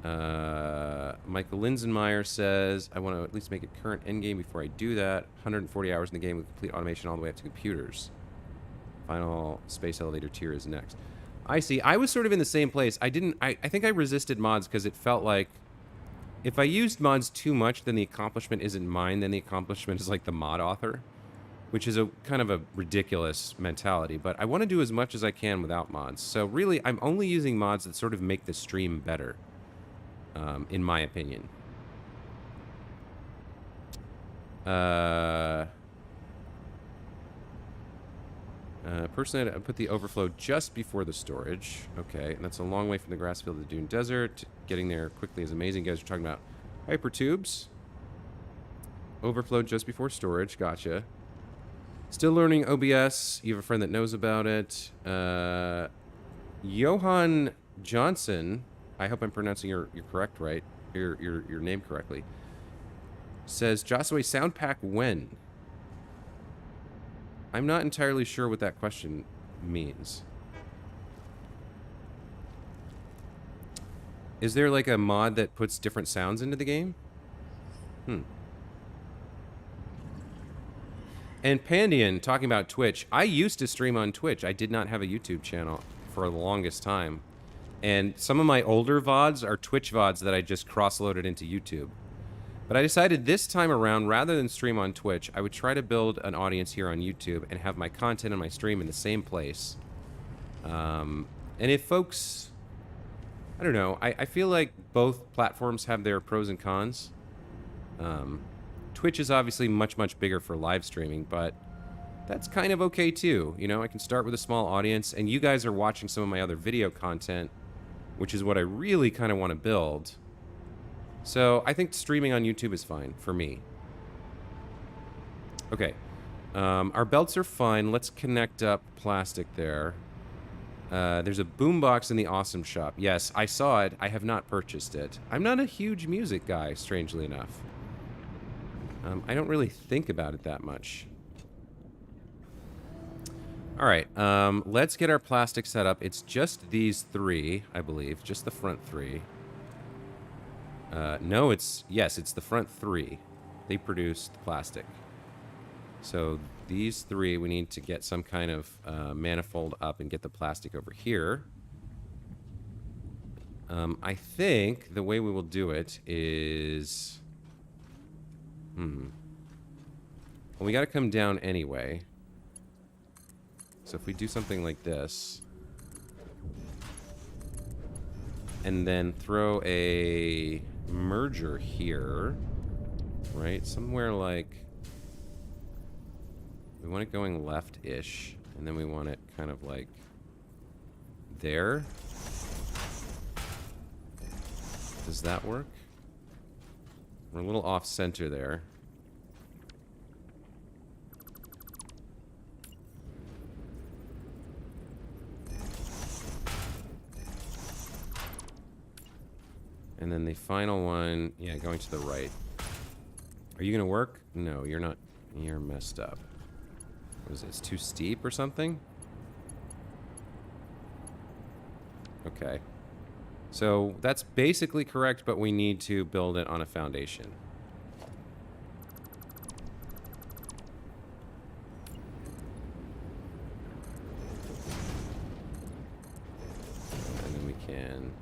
Michael Linsenmeyer says, I want to at least make it current endgame before I do that. 140 hours in the game with complete automation all the way up to computers. Final space elevator tier is next. I see. I was sort of in the same place. I think I resisted mods because it felt like if I used mods too much, then the accomplishment isn't mine. Then the accomplishment is like the mod author, which is a kind of a ridiculous mentality. But I want to do as much as I can without mods. So really, I'm only using mods that sort of make the stream better, in my opinion. Personally, I put the overflow just before the storage. Okay, and that's a long way from the grass field to the dune desert. Getting there quickly is amazing. You guys are talking about hypertubes. Overflow just before storage. Gotcha. Still learning OBS. You have a friend that knows about it. Johan Johnson. I hope I'm pronouncing your correct right. Your name correctly. Says Josue sound pack when? I'm not entirely sure what that question means. Is there like a mod that puts different sounds into the game? And Pandian, talking about Twitch, I used to stream on Twitch. I did not have a YouTube channel for the longest time. And some of my older VODs are Twitch VODs that I just cross-loaded into YouTube. But I decided this time around, rather than stream on Twitch, I would try to build an audience here on YouTube and have my content and my stream in the same place. And if folks... I don't know. I feel like both platforms have their pros and cons. Twitch is obviously much, much bigger for live streaming, but that's kind of okay too. You know, I can start with a small audience, and you guys are watching some of my other video content, which is what I really kind of want to build. So I think streaming on YouTube is fine for me. Okay. Our belts are fine. Let's connect up plastic there. There's a boombox in the Awesome Shop. Yes, I saw it. I have not purchased it. I'm not a huge music guy, strangely enough. I don't really think about it that much. All right, let's get our plastic set up. It's just these three, I believe. Just the front three. No, yes, it's the front three. They produce the plastic. So these three, we need to get some kind of manifold up and get the plastic over here. I think the way we will do it is... Well, we got to come down anyway. So if we do something like this... and then throw a merger here, right? Somewhere like... we want it going left-ish, and then we want it kind of like there. Does that work? We're a little off-center there. And then the final one, yeah, going to the right. Are you gonna work? No, you're not. You're messed up. What is it? It's too steep or something? Okay. So that's basically correct, but we need to build it on a foundation. And then we can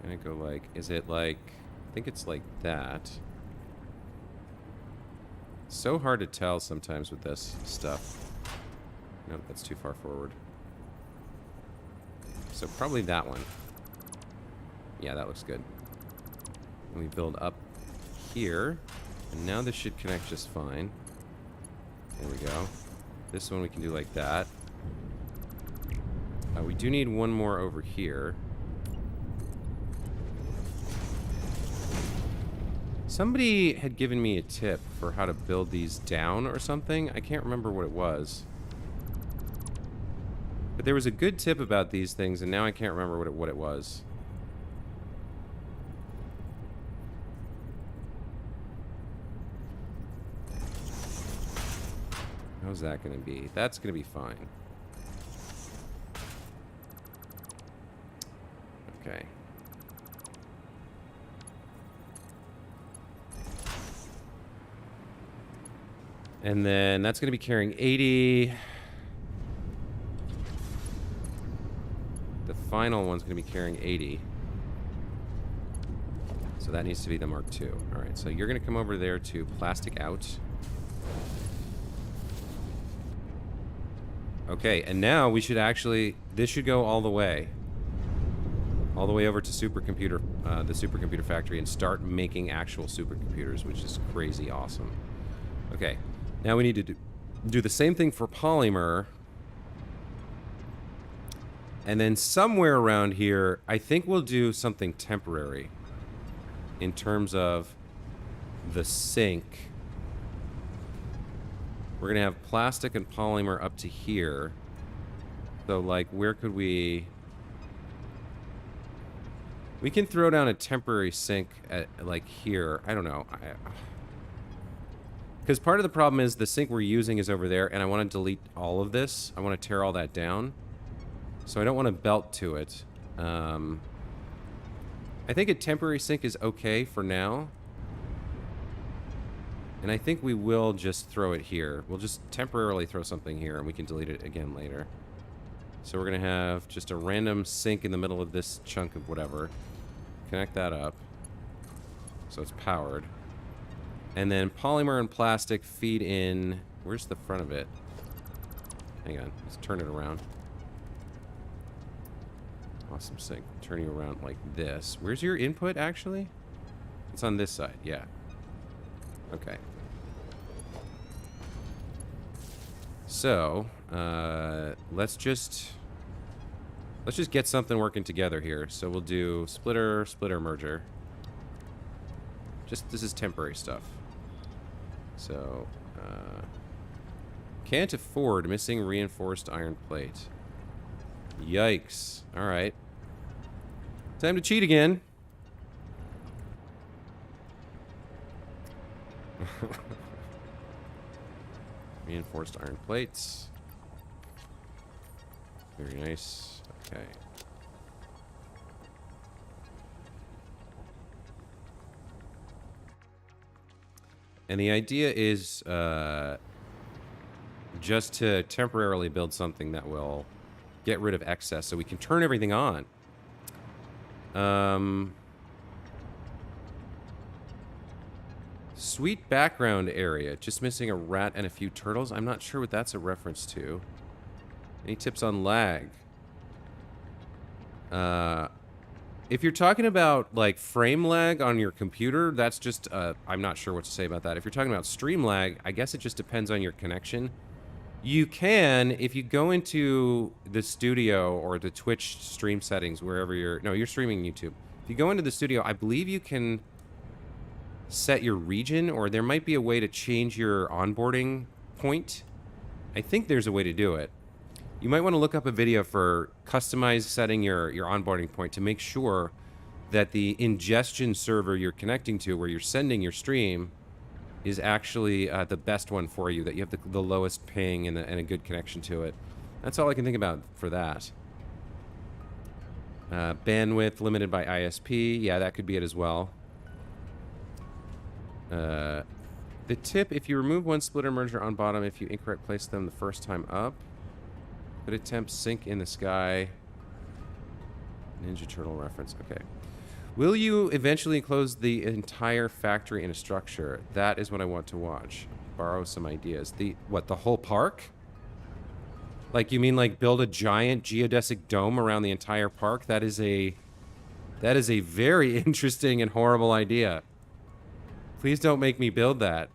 kind of go like, is it like, I think it's like that. So hard to tell sometimes with this stuff. Nope, that's too far forward. So probably that one. Yeah, that looks good. And we build up here. And now this should connect just fine. There we go. This one we can do like that. We do need one more over here. Somebody had given me a tip for how to build these down or something. I can't remember what it was. But there was a good tip about these things, and now I can't remember what it was. How's that going to be? That's going to be fine. Okay. And then that's going to be carrying 80. The final one's going to be carrying 80. So that needs to be the Mark II. All right, so you're going to come over there to plastic out. Okay, and now we should actually... This should go all the way. All the way over to supercomputer, the supercomputer factory, and start making actual supercomputers, which is crazy awesome. Okay, now we need to do the same thing for polymer. And then somewhere around here, I think we'll do something temporary in terms of the sink. We're going to have plastic and polymer up to here. So, like, where could we... We can throw down a temporary sink at, like, here. I don't know. Because part of the problem is the sink we're using is over there, and I want to delete all of this. I want to tear all that down. So I don't want to belt to it. I think a temporary sink is okay for now. And I think we will just throw it here. We'll just temporarily throw something here, and we can delete it again later. So we're going to have just a random sink in the middle of this chunk of whatever. Connect that up. So it's powered. And then polymer and plastic feed in... Where's the front of it? Hang on. Let's turn it around. Awesome sink. Turn you around like this. Where's your input, actually? It's on this side. Yeah. Okay. So, let's just get something working together here. So we'll do splitter merger. This is temporary stuff. So, can't afford missing reinforced iron plate. Yikes. Alright. Time to cheat again. Reinforced iron plates. Very nice. Okay. And the idea is just to temporarily build something that will get rid of excess so we can turn everything on. Sweet background area. Just missing a rat and a few turtles. I'm not sure what that's a reference to. Any tips on lag? If you're talking about, like, frame lag on your computer, that's just, I'm not sure what to say about that. If you're talking about stream lag, I guess it just depends on your connection. You can, if you go into the studio or the Twitch stream settings, wherever you're... No, you're streaming YouTube. If you go into the studio, I believe you can set your region, or there might be a way to change your onboarding point. I think there's a way to do it. You might want to look up a video for customized setting your onboarding point to make sure that the ingestion server you're connecting to, where you're sending your stream, is actually the best one for you, that you have the lowest ping and a good connection to it. That's all I can think about for that. Bandwidth limited by ISP. Yeah, that could be it as well. The tip, if you remove one splitter merger on bottom, if you incorrect place them the first time up, could attempt sink in the sky. Ninja Turtle reference. Okay. Will you eventually enclose the entire factory in a structure? That is what I want to watch. Borrow some ideas. What, the whole park? Like, you mean like build a giant geodesic dome around the entire park? That is a very interesting and horrible idea. Please don't make me build that.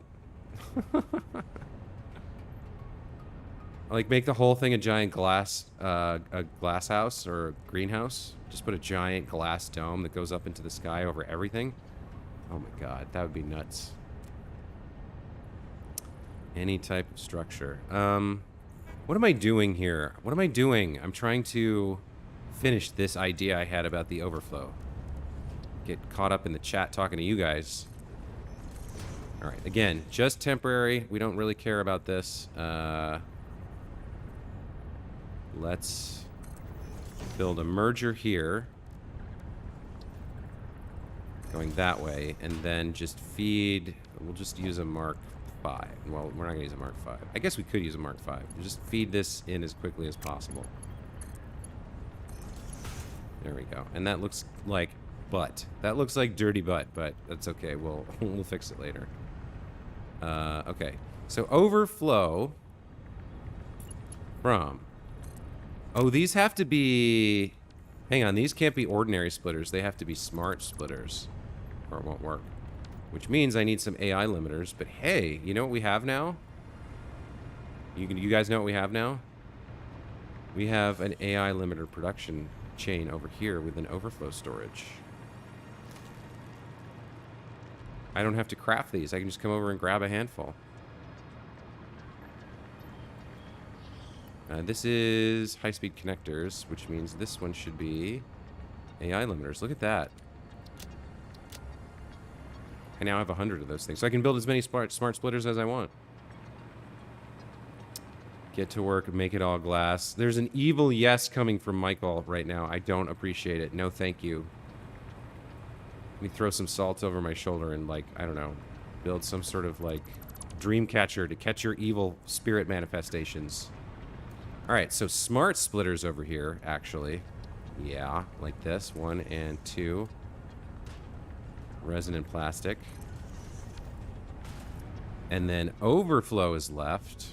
Like, make the whole thing a giant glass house or a greenhouse. Just put a giant glass dome that goes up into the sky over everything. Oh my god, that would be nuts. Any type of structure. What am I doing here? What am I doing? I'm trying to finish this idea I had about the overflow. Get caught up in the chat talking to you guys. Alright, again, just temporary. We don't really care about this. Let's build a merger here. Going that way. And then just feed... We'll just use a Mark 5. Well, we're not going to use a Mark 5. I guess we could use a Mark 5. Just feed this in as quickly as possible. There we go. And that looks like butt. That looks like dirty butt, but that's okay. We'll we'll fix it later. Okay. So overflow from. Oh, these have to be. Hang on. These can't be ordinary splitters. They have to be smart splitters, or it won't work. Which means I need some AI limiters. But hey, you know what we have now? You guys know what we have now? We have an AI limiter production chain over here with an overflow storage. I don't have to craft these. I can just come over and grab a handful. This is high-speed connectors, which means this one should be AI limiters. Look at that. I now have 100 of those things. So I can build as many smart splitters as I want. Get to work, make it all glass. There's an evil yes coming from Michael right now. I don't appreciate it. No, thank you. Let me throw some salt over my shoulder and, like, I don't know, build some sort of, like, dream catcher to catch your evil spirit manifestations. Alright, so smart splitters over here, actually. Yeah, like this. 1 and 2. Resin and plastic. And then overflow is left.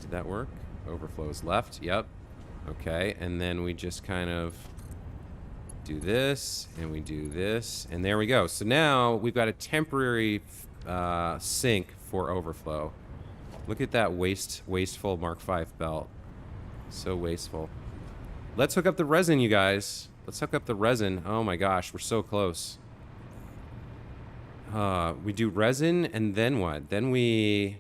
Did that work? Overflow is left. Yep. Okay, and then we just kind of do this, and we do this, and there we go. So now we've got a temporary sink for overflow. Look at that wasteful Mark V belt. So wasteful. Let's hook up the resin, you guys. Let's hook up the resin. Oh my gosh, we're so close. We do resin, and then what? Then we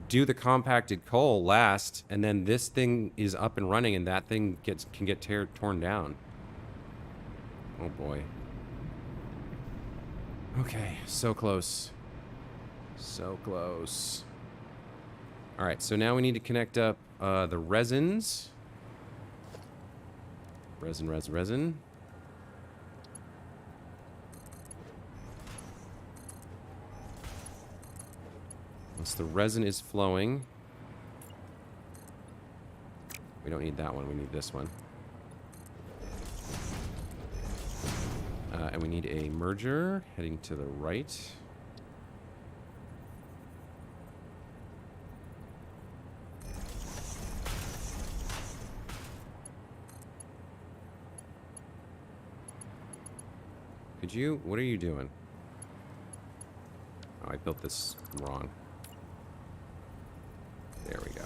do the compacted coal last, and then this thing is up and running, and that thing can get torn down. Oh boy. Okay, so close. So close. Alright, so now we need to connect up the resins. Resin. Once the resin is flowing. We don't need that one, we need this one. And we need a merger heading to the right. Could you? What are you doing? Oh, I built this wrong. There we go.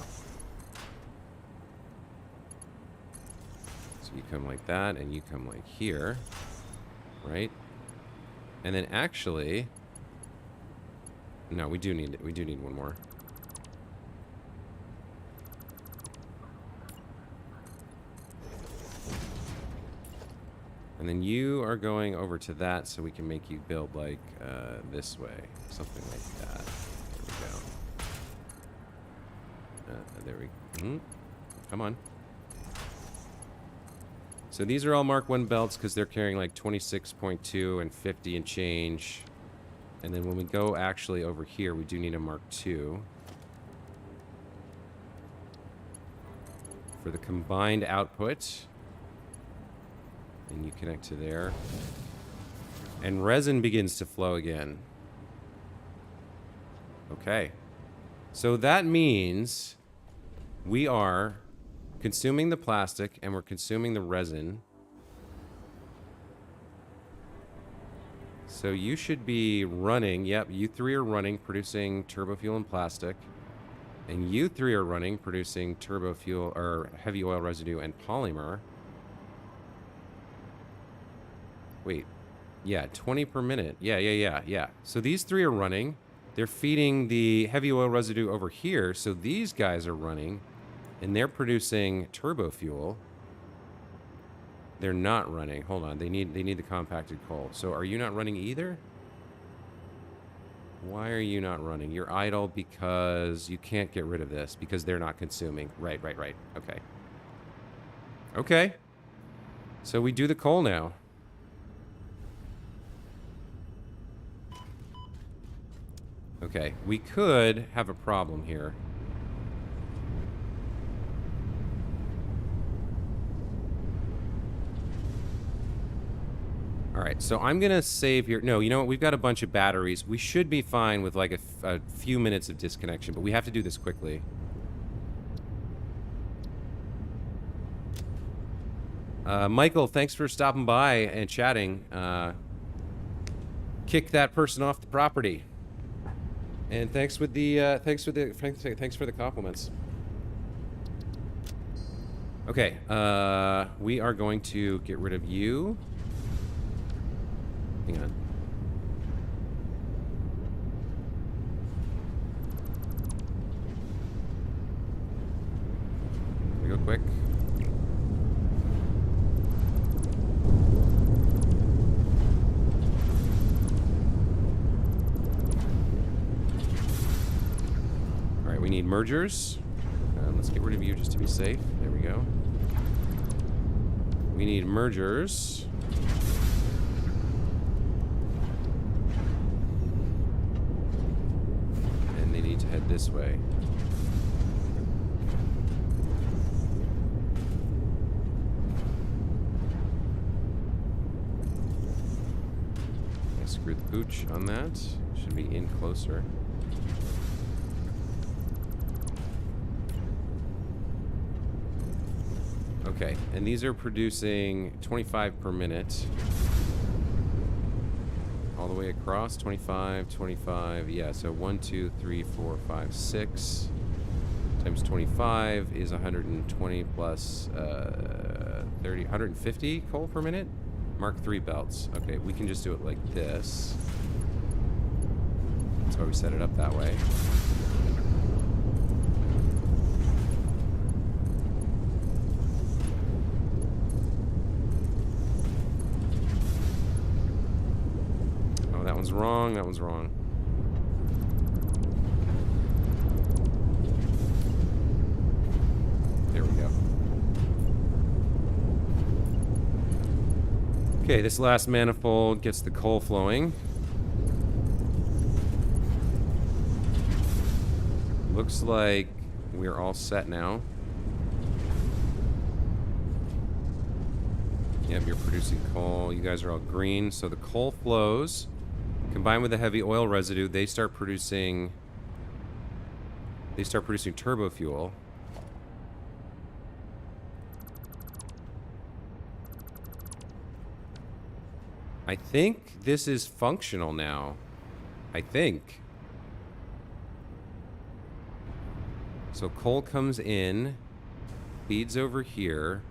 So you come like that, and you come like here. Right? And then actually... No, we do need one more. And then you are going over to that so we can make you build like this way. Something like that. There we go. Come on. So these are all Mark 1 belts because they're carrying like 26.2 and 50 and change. And then when we go actually over here, we do need a Mark 2. For the combined output. And you connect to there. And resin begins to flow again. Okay. So that means we are consuming the plastic and we're consuming the resin. So you should be running. Yep, you three are running, producing turbofuel and plastic. And you three are running, producing turbofuel or heavy oil residue and polymer. Wait. Yeah, 20 per minute. Yeah. So these three are running. They're feeding the heavy oil residue over here. So these guys are running. And they're producing turbofuel. They're not running. Hold on. They need the compacted coal. So are you not running either? Why are you not running? You're idle because you can't get rid of this. Because they're not consuming. Right. Okay. Okay. So we do the coal now. Okay, we could have a problem here. All right, so I'm gonna save here. No, you know what? We've got a bunch of batteries. We should be fine with like a few minutes of disconnection, but we have to do this quickly. Michael, thanks for stopping by and chatting. Kick that person off the property. And thanks for the compliments. Okay, we are going to get rid of you. Hang on. We go quick. All right, we need mergers. Let's get rid of you just to be safe. There we go. We need mergers. And they need to head this way. I screwed the pooch on that. Should be in closer. Okay, and these are producing 25 per minute. All the way across, 25, 25, yeah, so 1, 2, 3, 4, 5, 6 times 25 is 120 plus 30, 150 coal per minute? Mark 3 belts. Okay, we can just do it like this. That's why we set it up that way. That one's wrong, that one's wrong. There we go. Okay, this last manifold gets the coal flowing. Looks like we're all set now. Yep, you're producing coal. You guys are all green, so the coal flows. Combined with the heavy oil residue, they start producing turbofuel. I think this is functional now. I think. So coal comes in, feeds over here.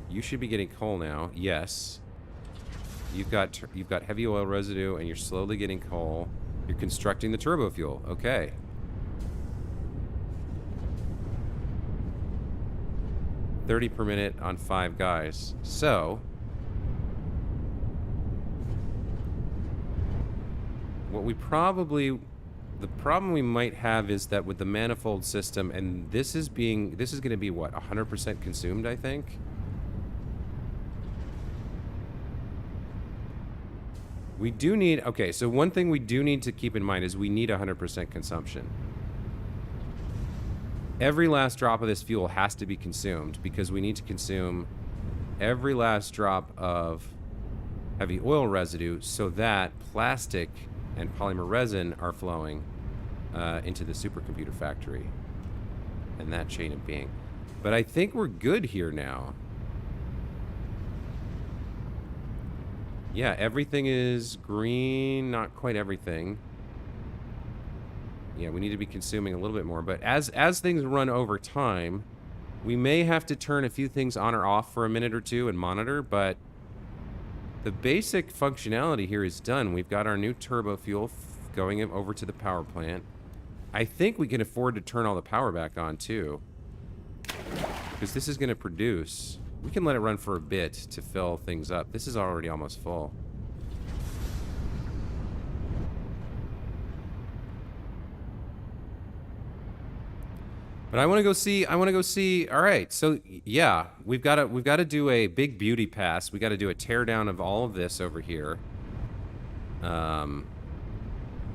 You should be getting coal now. Yes. You've got heavy oil residue, and you're slowly getting coal. You're constructing the turbofuel. Okay. $30 per minute on 5 guys. So, what we probably, the problem we might have is that with the manifold system, and this is going to be what, 100% consumed, I think. We do need, okay, so one thing we do need to keep in mind is we need 100% consumption. Every last drop of this fuel has to be consumed because we need to consume every last drop of heavy oil residue so that plastic and polymer resin are flowing into the supercomputer factory and that chain of being. But I think we're good here now. Yeah, everything is green, not quite everything. Yeah, we need to be consuming a little bit more, but as things run over time, we may have to turn a few things on or off for a minute or two and monitor, but the basic functionality here is done. We've got our new turbo fuel going over to the power plant. I think we can afford to turn all the power back on too, because this is going to produce. We can let it run for a bit to fill things up. This is already almost full. But I want to go see. All right. So, yeah, we've got to do a big beauty pass. We got to do a tear down of all of this over here.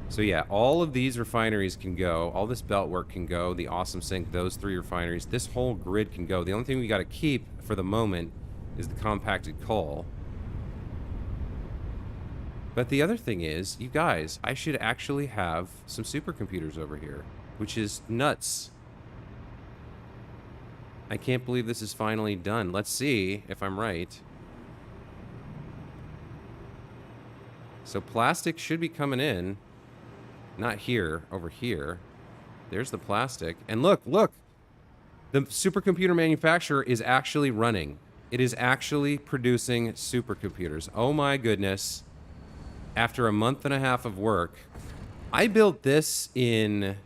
So yeah, all of these refineries can go. All this belt work can go. The Awesome Sink, those 3 refineries. This whole grid can go. The only thing we got to keep for the moment is the compacted coal. But the other thing is, you guys, I should actually have some supercomputers over here, which is nuts. I can't believe this is finally done. Let's see if I'm right. So plastic should be coming in. Not here, over here. There's the plastic. And look, look! The supercomputer manufacturer is actually running. It is actually producing supercomputers. Oh my goodness. After a month and a half of work, I built this in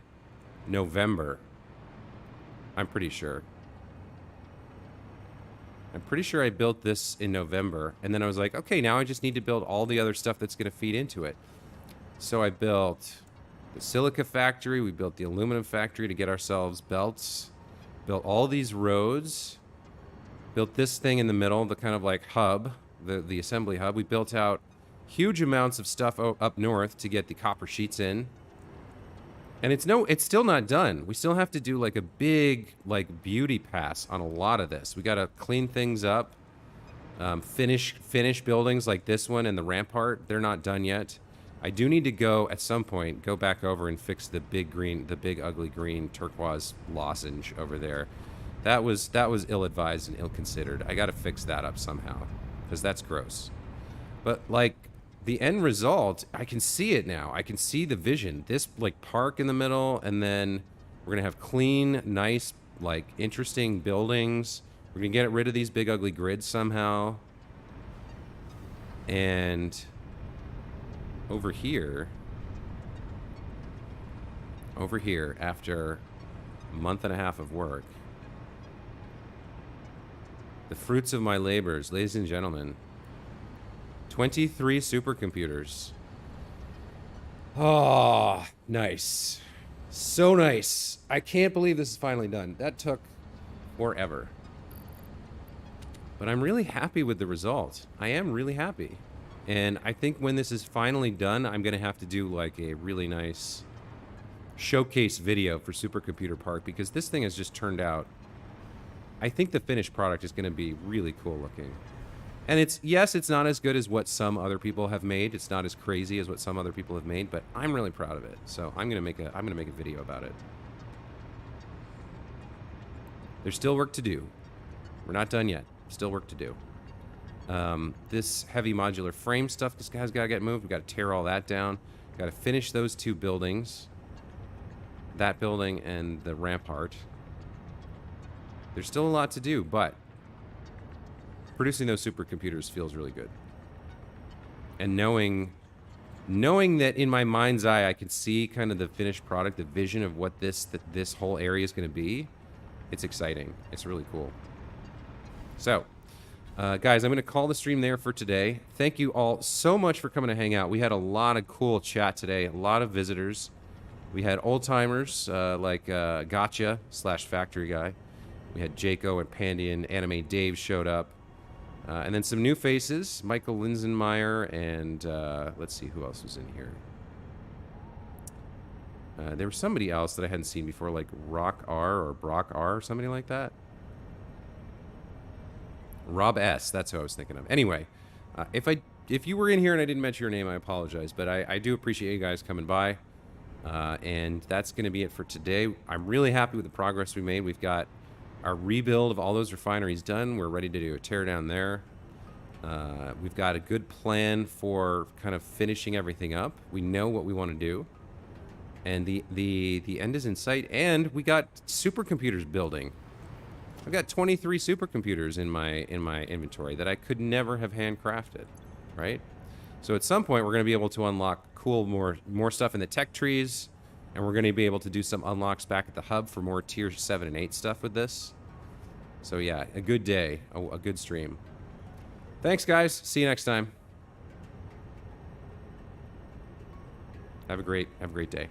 November. I'm pretty sure. I'm pretty sure I built this in November. And then I was like, okay, now I just need to build all the other stuff that's going to feed into it. So I built the silica factory. We built the aluminum factory to get ourselves belts. Built all these roads. Built this thing in the middle, the kind of like hub, the assembly hub. We built out huge amounts of stuff up north to get the copper sheets in. And it's still not done. We still have to do like a big like beauty pass on a lot of this. We got to clean things up, finish buildings like this one and the Rampart. They're not done yet. I do need to go at some point, go back over and fix the big ugly green turquoise lozenge over there. That was ill-advised and ill-considered. I got to fix that up somehow because that's gross. But like the end result, I can see it now. I can see the vision. This like park in the middle, and then we're gonna have clean, nice, like interesting buildings. We're gonna get rid of these big ugly grids somehow. And over here, after a month and a half of work, the fruits of my labors, ladies and gentlemen. 23 supercomputers. Oh, nice. So nice. I can't believe this is finally done. That took forever. But I'm really happy with the result. I am really happy. And I think when this is finally done, I'm going to have to do like a really nice showcase video for Supercomputer Park because this thing has just turned out. I think the finished product is going to be really cool looking. And it's not as good as what some other people have made. It's not as crazy as what some other people have made, but I'm really proud of it. So I'm gonna make a video about it. There's still work to do. We're not done yet. Still work to do. This heavy modular frame stuff has got to get moved. We've got to tear all that down. Got to finish those 2 buildings. That building and the Rampart. There's still a lot to do, but producing those supercomputers feels really good. And knowing that in my mind's eye I can see kind of the finished product, the vision of what this whole area is going to be, it's exciting. It's really cool. So, guys, I'm going to call the stream there for today. Thank you all so much for coming to hang out. We had a lot of cool chat today, a lot of visitors. We had old-timers like Gotcha/Factory Guy. We had Jaco and Pandy and Anime Dave showed up. And then some new faces, Michael Linsenmeyer, and let's see who else was in here. There was somebody else that I hadn't seen before, like Rock R or Brock R or somebody like that. Rob S, that's who I was thinking of. Anyway, if you were in here and I didn't mention your name, I apologize. But I do appreciate you guys coming by. And that's going to be it for today. I'm really happy with the progress we made. We've got our rebuild of all those refineries done. We're ready to do a tear down there. We've got a good plan for kind of finishing everything up. We know what we want to do. And the end is in sight. And we got supercomputers building. I've got 23 supercomputers in my inventory that I could never have handcrafted, right? So at some point we're going to be able to unlock cool more stuff in the tech trees. And we're going to be able to do some unlocks back at the hub for more tier 7 and 8 stuff with this. So yeah, a good day, a good stream. Thanks, guys. See you next time. Have a great day.